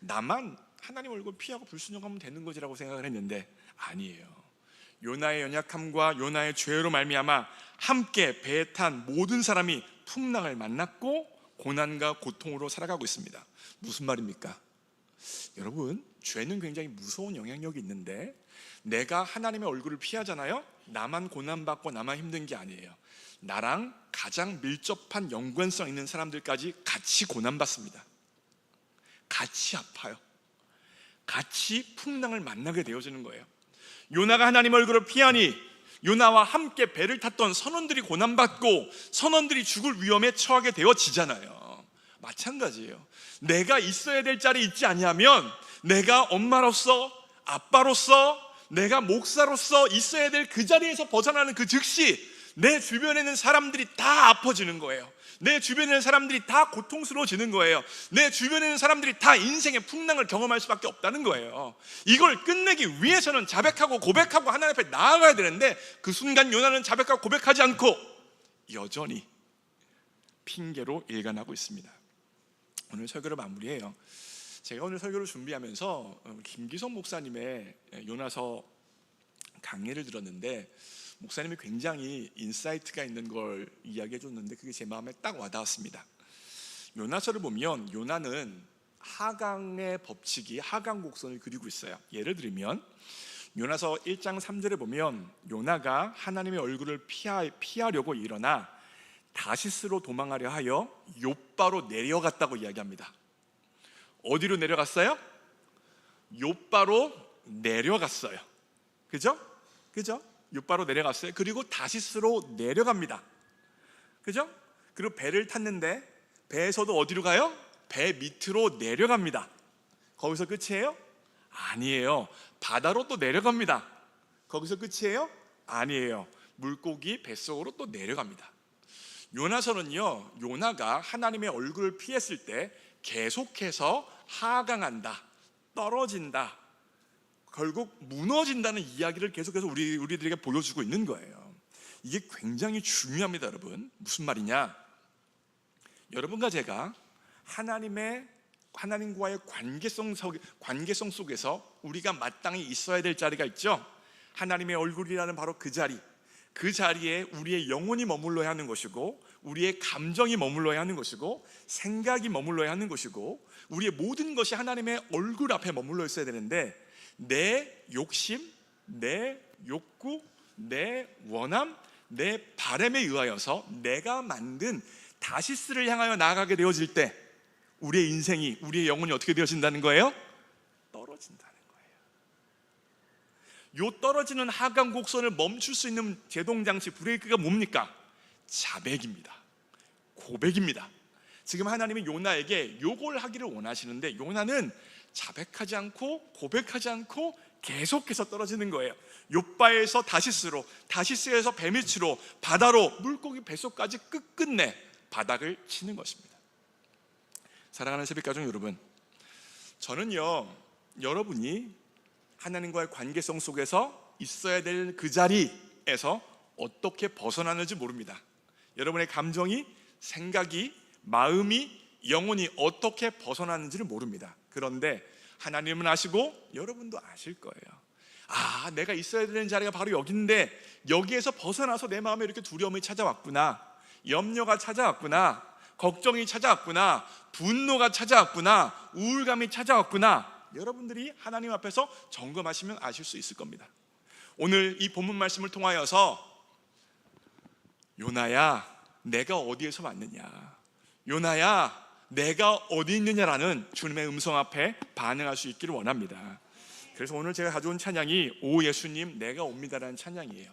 나만 하나님 얼굴 피하고 불순종하면 되는 거지라고 생각을 했는데 아니에요. 요나의 연약함과 요나의 죄로 말미암아 함께 배에 탄 모든 사람이 풍랑을 만났고 고난과 고통으로 살아가고 있습니다. 무슨 말입니까? 여러분, 죄는 굉장히 무서운 영향력이 있는데 내가 하나님의 얼굴을 피하잖아요. 나만 고난받고 나만 힘든 게 아니에요. 나랑 가장 밀접한 연관성 있는 사람들까지 같이 고난받습니다. 같이 아파요. 같이 풍랑을 만나게 되어지는 거예요. 요나가 하나님 얼굴을 피하니 요나와 함께 배를 탔던 선원들이 고난받고 선원들이 죽을 위험에 처하게 되어지잖아요. 마찬가지예요. 내가 있어야 될 자리에 있지 아니하면 내가 엄마로서 아빠로서 내가 목사로서 있어야 될 그 자리에서 벗어나는 그 즉시 내 주변에 있는 사람들이 다 아파지는 거예요. 내 주변에 있는 사람들이 다 고통스러워지는 거예요. 내 주변에 있는 사람들이 다 인생의 풍랑을 경험할 수밖에 없다는 거예요. 이걸 끝내기 위해서는 자백하고 고백하고 하나님 앞에 나아가야 되는데, 그 순간 요나는 자백하고 고백하지 않고 여전히 핑계로 일관하고 있습니다. 오늘 설교를 마무리해요. 제가 오늘 설교를 준비하면서 김기성 목사님의 요나서 강의를 들었는데, 목사님이 굉장히 인사이트가 있는 걸 이야기해 줬는데 그게 제 마음에 딱 와닿았습니다. 요나서를 보면 요나는 하강의 법칙이 하강 곡선을 그리고 있어요. 예를 들면 요나서 1장 3절에 보면 요나가 하나님의 얼굴을 피하려고 일어나 다시스로 도망하려 하여 욥바로 내려갔다고 이야기합니다. 어디로 내려갔어요? 욥바로 내려갔어요. 그죠? 욥바로 내려갔어요. 그리고 다시스로 내려갑니다. 그죠? 그리고 배를 탔는데 배에서도 어디로 가요? 배 밑으로 내려갑니다. 거기서 끝이에요? 아니에요. 바다로 또 내려갑니다. 거기서 끝이에요? 아니에요. 물고기 뱃속으로 또 내려갑니다. 요나서는요, 요나가 하나님의 얼굴을 피했을 때 계속해서 하강한다, 떨어진다, 결국 무너진다는 이야기를 계속해서 우리들에게 보여주고 있는 거예요. 이게 굉장히 중요합니다, 여러분. 무슨 말이냐? 여러분과 제가 하나님과의 관계성 속에서 우리가 마땅히 있어야 될 자리가 있죠. 하나님의 얼굴이라는 바로 그 자리에 우리의 영혼이 머물러야 하는 것이고, 우리의 감정이 머물러야 하는 것이고, 생각이 머물러야 하는 것이고, 우리의 모든 것이 하나님의 얼굴 앞에 머물러 있어야 되는데, 내 욕심, 내 욕구, 내 원함, 내 바람에 의하여서 내가 만든 다시스를 향하여 나아가게 되어질 때 우리의 인생이, 우리의 영혼이 어떻게 되어진다는 거예요? 떨어진다는 거예요. 요 떨어지는 하강 곡선을 멈출 수 있는 제동장치, 브레이크가 뭡니까? 자백입니다. 고백입니다. 지금 하나님이 요나에게 요걸 하기를 원하시는데, 요나는 자백하지 않고 고백하지 않고 계속해서 떨어지는 거예요. 욥바에서 다시스로, 다시스에서 배 밑으로, 바다로, 물고기 뱃속까지 끝끝내 바닥을 치는 것입니다. 사랑하는 새벽가족 여러분, 저는요, 여러분이 하나님과의 관계성 속에서 있어야 될 그 자리에서 어떻게 벗어나는지 모릅니다. 여러분의 감정이, 생각이, 마음이, 영혼이 어떻게 벗어나는지를 모릅니다. 그런데 하나님은 아시고 여러분도 아실 거예요. 내가 있어야 되는 자리가 바로 여기인데 여기에서 벗어나서 내 마음에 이렇게 두려움이 찾아왔구나, 염려가 찾아왔구나, 걱정이 찾아왔구나, 분노가 찾아왔구나, 우울감이 찾아왔구나. 여러분들이 하나님 앞에서 점검하시면 아실 수 있을 겁니다. 오늘 이 본문 말씀을 통하여서 요나야, 내가 어디에서 왔느냐, 요나야, 내가 어디 있느냐라는 주님의 음성 앞에 반응할 수 있기를 원합니다. 그래서 오늘 제가 가져온 찬양이 오 예수님 내가 옵니다라는 찬양이에요.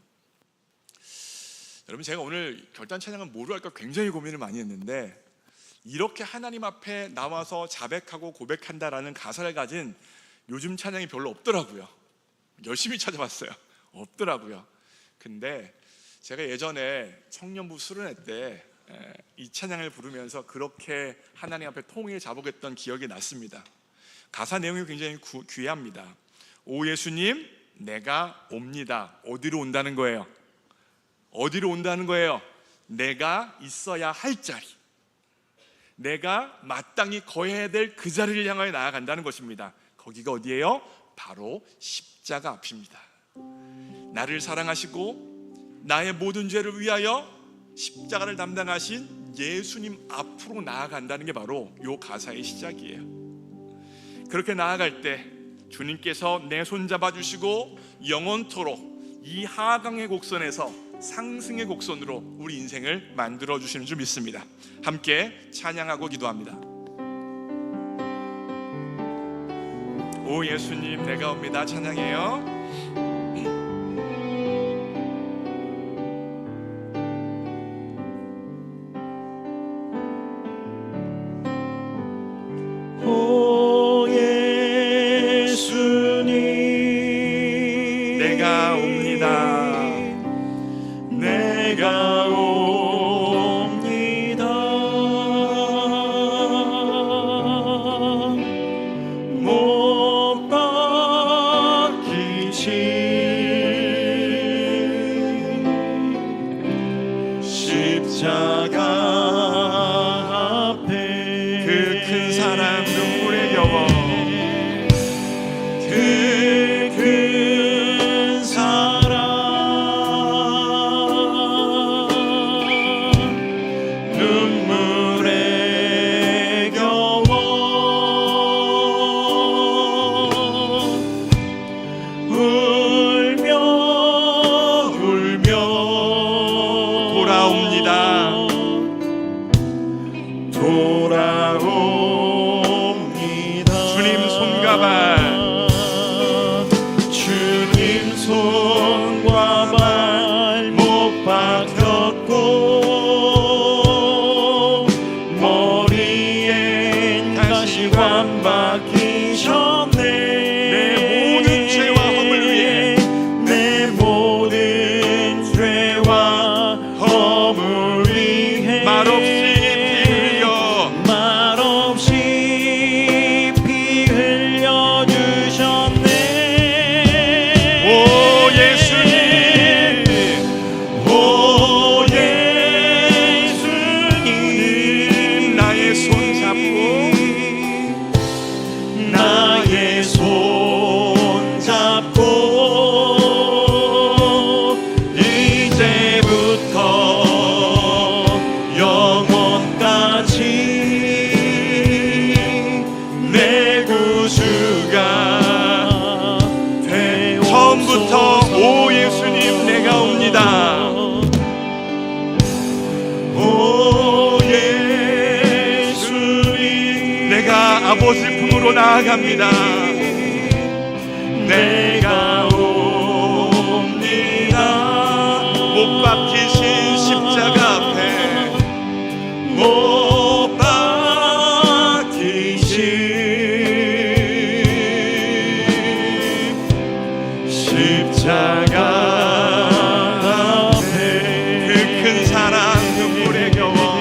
여러분, 제가 오늘 결단 찬양을 뭐로 할까 굉장히 고민을 많이 했는데, 이렇게 하나님 앞에 나와서 자백하고 고백한다라는 가사를 가진 요즘 찬양이 별로 없더라고요. 열심히 찾아봤어요. 없더라고요. 근데 제가 예전에 청년부 수련회 때 이 찬양을 부르면서 그렇게 하나님 앞에 통일 자복했던 기억이 났습니다. 가사 내용이 굉장히 귀합니다. 오 예수님 내가 옵니다. 어디로 온다는 거예요? 어디로 온다는 거예요? 내가 있어야 할 자리, 내가 마땅히 거해야 될 그 자리를 향하여 나아간다는 것입니다. 거기가 어디예요? 바로 십자가 앞입니다. 나를 사랑하시고 나의 모든 죄를 위하여 십자가를 담당하신 예수님 앞으로 나아간다는 게 바로 이 가사의 시작이에요. 그렇게 나아갈 때 주님께서 내 손 잡아주시고 영원토록 이 하강의 곡선에서 상승의 곡선으로 우리 인생을 만들어주시는 줄 믿습니다. 함께 찬양하고 기도합니다. 오 예수님 내가 옵니다. 찬양해요. 오 예수님 내가 옵니다. 내가 이제부터 오 예수님 내가 옵니다. 오 예수님 내가 아버지 품으로 나아갑니다. 내가 옵니다. 못 박히신 십자가 앞에 못 박히신 십자가 앞에 그 큰 사랑 눈물에 겨워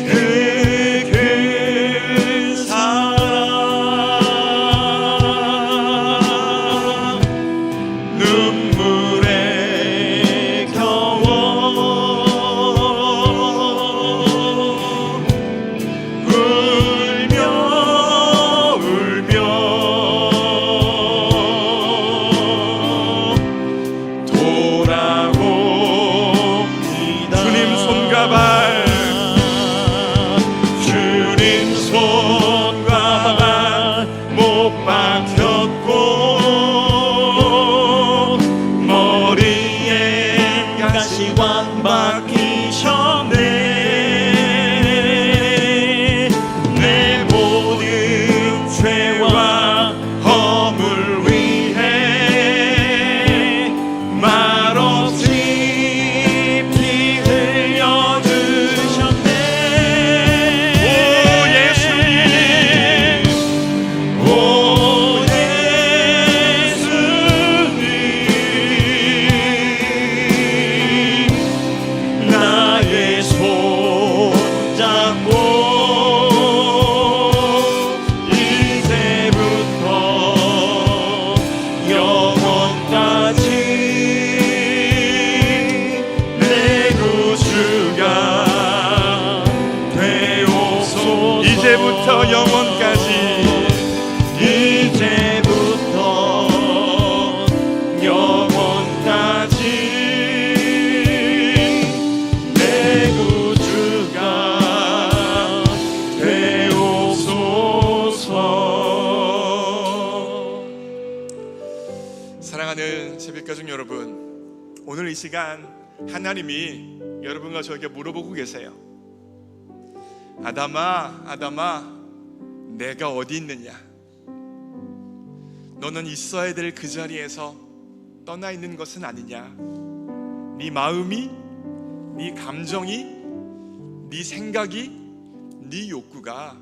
그 큰 사랑 눈물에 겨워 울며 울며 돌아옵니다. 주님 손과 발 주님 손과 발 못 박혔고 머리에 가시관 박히셨네. 내 모든 죄와 허물 위해 말없이 피 흘려주셨네. 오 예수님 오 예수님 나의 손 잡고 이제부터 영원까지 내 구주가 되옵소서. 이제부터 영원까지 이제부터 영원까지 내 구주가 되옵소서. 사랑하는 새벽가족 여러분, 오늘 이 시간 하나님이 여러분과 저에게 물어보고 계세요. 아담아, 아담아, 내가 어디 있느냐? 너는 있어야 될 그 자리에서 떠나 있는 것은 아니냐? 네 마음이, 네 감정이, 네 생각이, 네 욕구가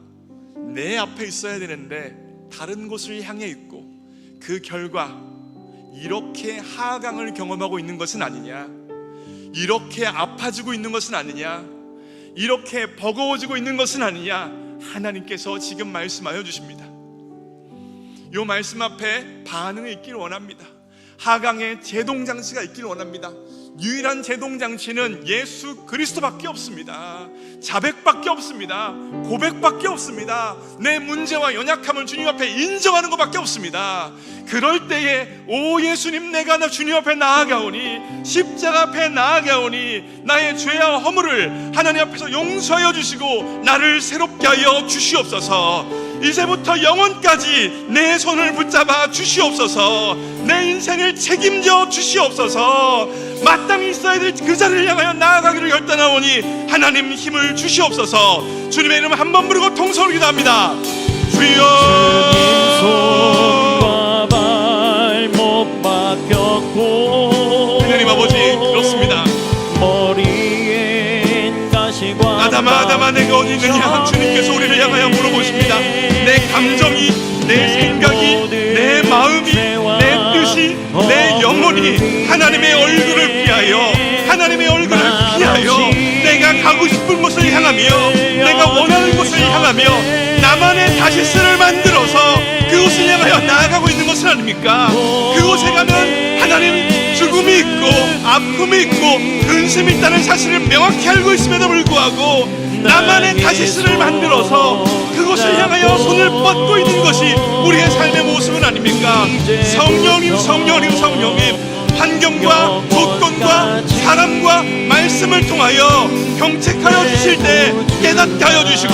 내 앞에 있어야 되는데 다른 곳을 향해 있고 그 결과 이렇게 하강을 경험하고 있는 것은 아니냐? 이렇게 아파지고 있는 것은 아니냐? 이렇게 버거워지고 있는 것은 아니냐? 하나님께서 지금 말씀하여 주십니다. 이 말씀 앞에 반응이 있기를 원합니다. 하강의 제동장치가 있기를 원합니다. 유일한 제동장치는 예수 그리스도밖에 없습니다. 자백밖에 없습니다. 고백밖에 없습니다. 내 문제와 연약함을 주님 앞에 인정하는 것밖에 없습니다. 그럴 때에 오 예수님 내가 주님 앞에 나아가오니 십자가 앞에 나아가오니 나의 죄와 허물을 하나님 앞에서 용서하여 주시고 나를 새롭게 하여 주시옵소서. 이제부터 영원까지 내 손을 붙잡아 주시옵소서. 내 인생을 책임져 주시옵소서. 마땅히 있어야 될 그 자리를 향하여 나아가기를 결단하오니 하나님 힘을 주시옵소서. 주님의 이름 한 번 부르고 통성으로 기도합니다. 주여 손과 발못 박혔고 하나님 아버지 그렇습니다. 머리엔 가시관 아담아 아담아 내가 어디 있느냐? 주님께서 우리를 향하여 물어보십니다. 내 감정이, 내 생각이, 내 마음이, 내 뜻이, 내 영혼이 하나님의 얼굴을 피하여 하나님의 얼굴을 피하여 내가 가고 싶은 곳을 향하며 내가 원하는 곳을 향하며 나만의 다시스를 만들어서 그곳을 향하여 나아가고 있는 것은 아닙니까? 그곳에 가면 하나님 죽음이 있고 아픔이 있고 근심이 있다는 사실을 명확히 알고 있음에도 불구하고 나만의 다시스를 만들어서 그것을 향하여 손을 뻗고 있는 것이 우리의 삶의 모습은 아닙니까? 성령님 성령님 성령님, 환경과 조건과 사람과 말씀을 통하여 경책하여 주실 때 깨닫게 하여 주시고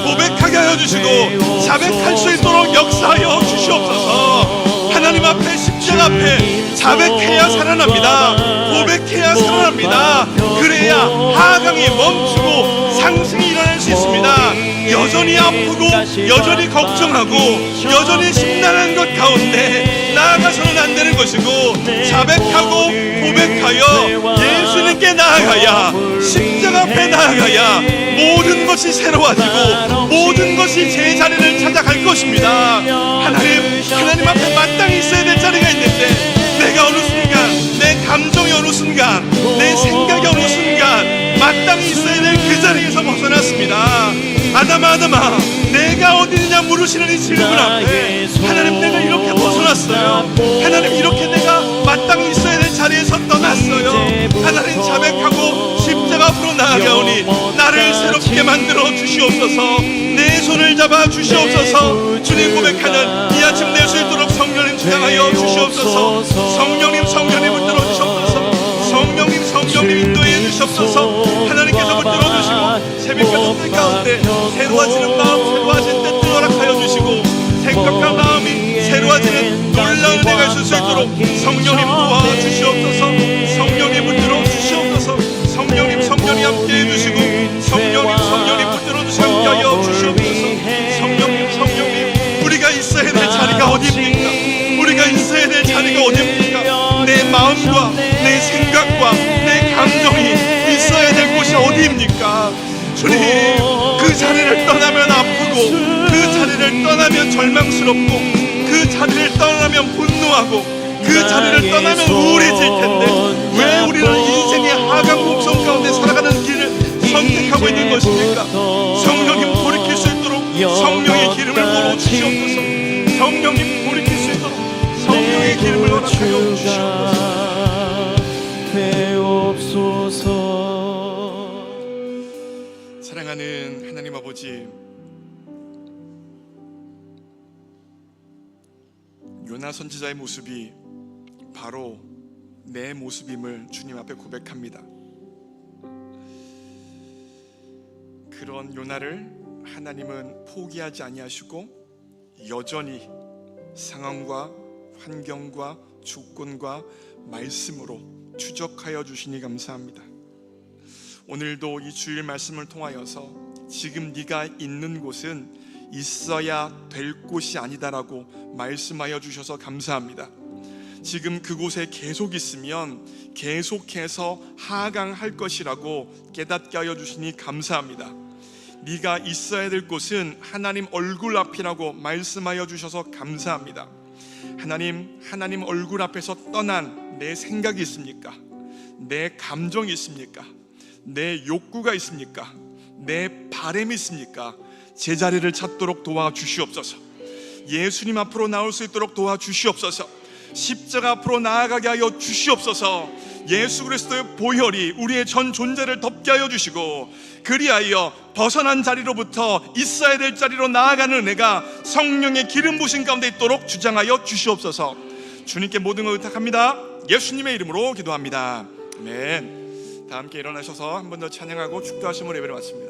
고백하게 하여 주시고 자백할 수 있도록 역사하여 주시옵소서. 하나님 앞에 십자가 앞에 자백해야 살아납니다. 고백해야 살아납니다. 그래야 하강이 멈추고 상승이 일어날 수 있습니다. 여전히 아프고 여전히 걱정하고 여전히 심란한 것 가운데 나아가서는 안 되는 것이고, 자백하고 고백하여 예수님께 나아가야, 십자가 앞에 나아가야 모든 것이 새로워지고 모든 것이 제 자리를 찾아갈 것입니다. 하나님 앞에 마땅히 있어야 될 자리가 있는데, 내가 어느 순간, 내 감정이 어느 순간, 내 생각이 어느 순간 마땅히 있어야 될 그 자리에서 벗어났습니다. 아담아 내가 어디냐 물으시는 이 질문 앞에 하나님, 내가 이렇게 벗어났어요. 하나님, 이렇게 내가 마땅히 있어야 될 자리에서 떠났어요. 하나님, 자백하고 십자가 앞으로 나아가오니 나를 새롭게 만들어 주시옵소서. 내 손을 잡아 주시옵소서. 주님 고백하는 이 아침 될 수 있도록 성령님 주장하여 주시옵소서. 성령님 붙들어 주시옵소서. 성령님 인도해 주시옵소서. 하나님께서 붙들어 주시고 새벽 가운데 가운데 새로워지는 마음, 새로워진 뜻 허락하여 주시고, 생각과 마음이 새로워지는 놀라운 은혜가 있을 수 있도록 성령님 도와주시옵소서. 성령님 붙들어 주시옵소서. 성령님 함께해 주시고, 성령님 붙들어 주시고 함께하여 주시옵소서. 성령님 우리가 있어야 될 자리가 어디입니까? 우리가 있어야 될 자리가 어디입니까? 내 마음과 내 생각과 내 감정이 있어야 될 곳이 어디입니까? 주님, 그 자리를 떠나면 아프고, 그 자리를 떠나면 절망스럽고, 그 자리를 떠나면 분노하고, 그 자리를 떠나면 우울해질 텐데 왜 우리는 인생의 하강 곡선 가운데 살아가는 길을 선택하고 있는 것입니까? 성령님 돌이킬 수 있도록 성령의 기름을 부어 주시옵소서. 성령님 돌이킬 수 있도록 성령의 기름을 허락하여 주시옵소서. 사랑하는 하나님 아버지, 요나 선지자의 모습이 바로 내 모습임을 주님 앞에 고백합니다. 그런 요나를 하나님은 포기하지 아니하시고 여전히 상황과 환경과 조건과 말씀으로 추적하여 주시니 감사합니다. 오늘도 이 주일 말씀을 통하여서 지금 네가 있는 곳은 있어야 될 곳이 아니다라고 말씀하여 주셔서 감사합니다. 지금 그곳에 계속 있으면 계속해서 하강할 것이라고 깨닫게 하여 주시니 감사합니다. 네가 있어야 될 곳은 하나님 얼굴 앞이라고 말씀하여 주셔서 감사합니다. 하나님 얼굴 앞에서 떠난 내 생각이 있습니까? 내 감정이 있습니까? 내 욕구가 있습니까? 내 바람이 있습니까? 제자리를 찾도록 도와주시옵소서. 예수님 앞으로 나올 수 있도록 도와주시옵소서. 십자가 앞으로 나아가게 하여 주시옵소서. 예수 그리스도의 보혈이 우리의 전 존재를 덮게 하여 주시고, 그리하여 벗어난 자리로부터 있어야 될 자리로 나아가는 은혜가 성령의 기름 부으신 가운데 있도록 주장하여 주시옵소서. 주님께 모든 걸 의탁합니다. 예수님의 이름으로 기도합니다. 아멘. 다 함께 일어나셔서 한 번 더 찬양하고 축도하심으로 예배를 마칩니다.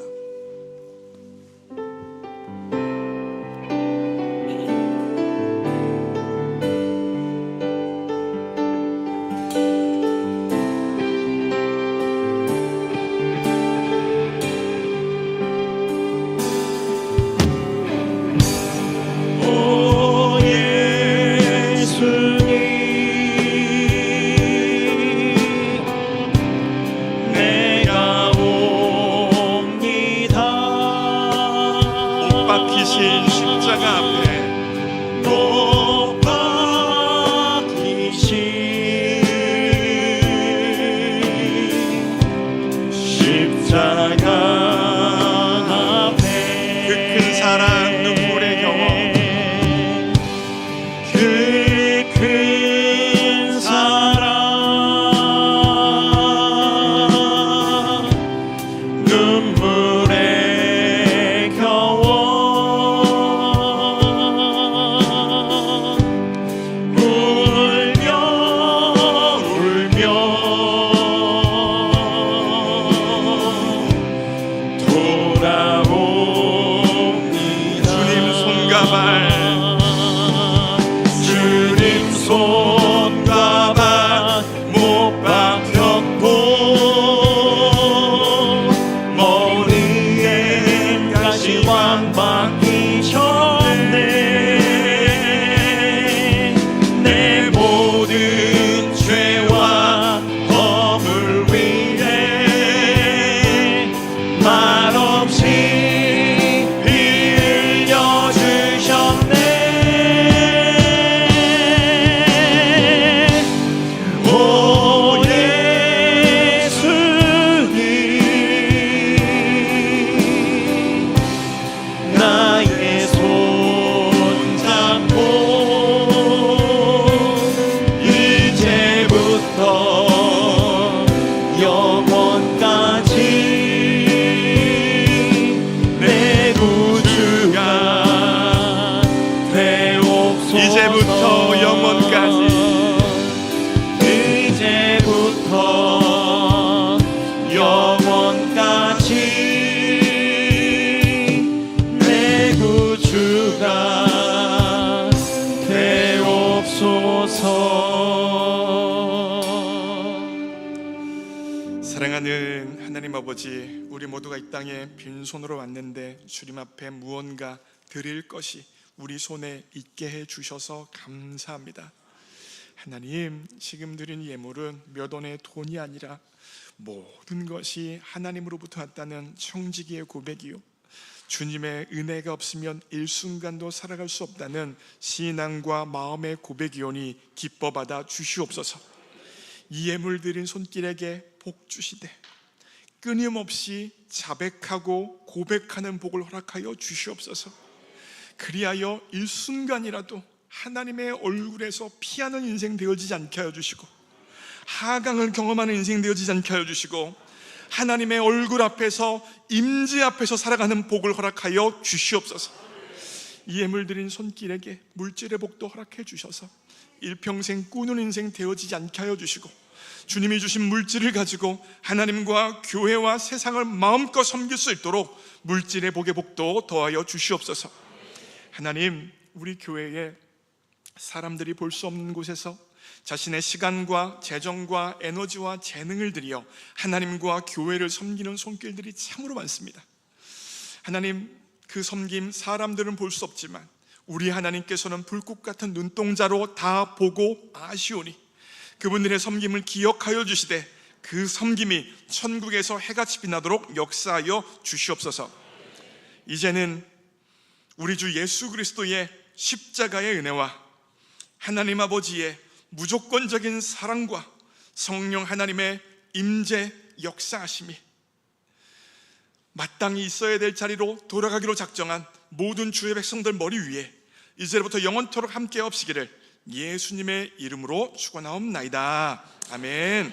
내가 온 이제부터 영원까지 이제부터 영원까지 내 구주가 되옵소서. 사랑하는 하나님 아버지, 우리 모두가 이 땅에 빈손으로 왔는데 주님 앞에 무언가 드릴 것이 우리 손에 있게 해 주셔서 감사합니다. 하나님, 지금 드린 예물은 몇 원의 돈이 아니라 모든 것이 하나님으로부터 왔다는 청지기의 고백이요, 주님의 은혜가 없으면 일순간도 살아갈 수 없다는 신앙과 마음의 고백이오니 기뻐 받아 주시옵소서. 이 예물 드린 손길에게 복 주시되 끊임없이 자백하고 고백하는 복을 허락하여 주시옵소서. 그리하여 일순간이라도 하나님의 얼굴에서 피하는 인생 되어지지 않게 하여 주시고, 하강을 경험하는 인생 되어지지 않게 하여 주시고, 하나님의 얼굴 앞에서, 임재 앞에서 살아가는 복을 허락하여 주시옵소서. 이 예물 드린 손길에게 물질의 복도 허락해 주셔서 일평생 꾸는 인생 되어지지 않게 하여 주시고, 주님이 주신 물질을 가지고 하나님과 교회와 세상을 마음껏 섬길 수 있도록 물질의 복의 복도 더하여 주시옵소서. 하나님, 우리 교회에 사람들이 볼 수 없는 곳에서 자신의 시간과 재정과 에너지와 재능을 들여 하나님과 교회를 섬기는 손길들이 참으로 많습니다. 하나님, 그 섬김 사람들은 볼 수 없지만 우리 하나님께서는 불꽃 같은 눈동자로 다 보고 아시오니 그분들의 섬김을 기억하여 주시되 그 섬김이 천국에서 해같이 빛나도록 역사하여 주시옵소서. 이제는 우리 주 예수 그리스도의 십자가의 은혜와 하나님 아버지의 무조건적인 사랑과 성령 하나님의 임재 역사하심이 마땅히 있어야 될 자리로 돌아가기로 작정한 모든 주의 백성들 머리 위에 이제부터 영원토록 함께 없으기를 예수님의 이름으로 축원하옵나이다. 아멘.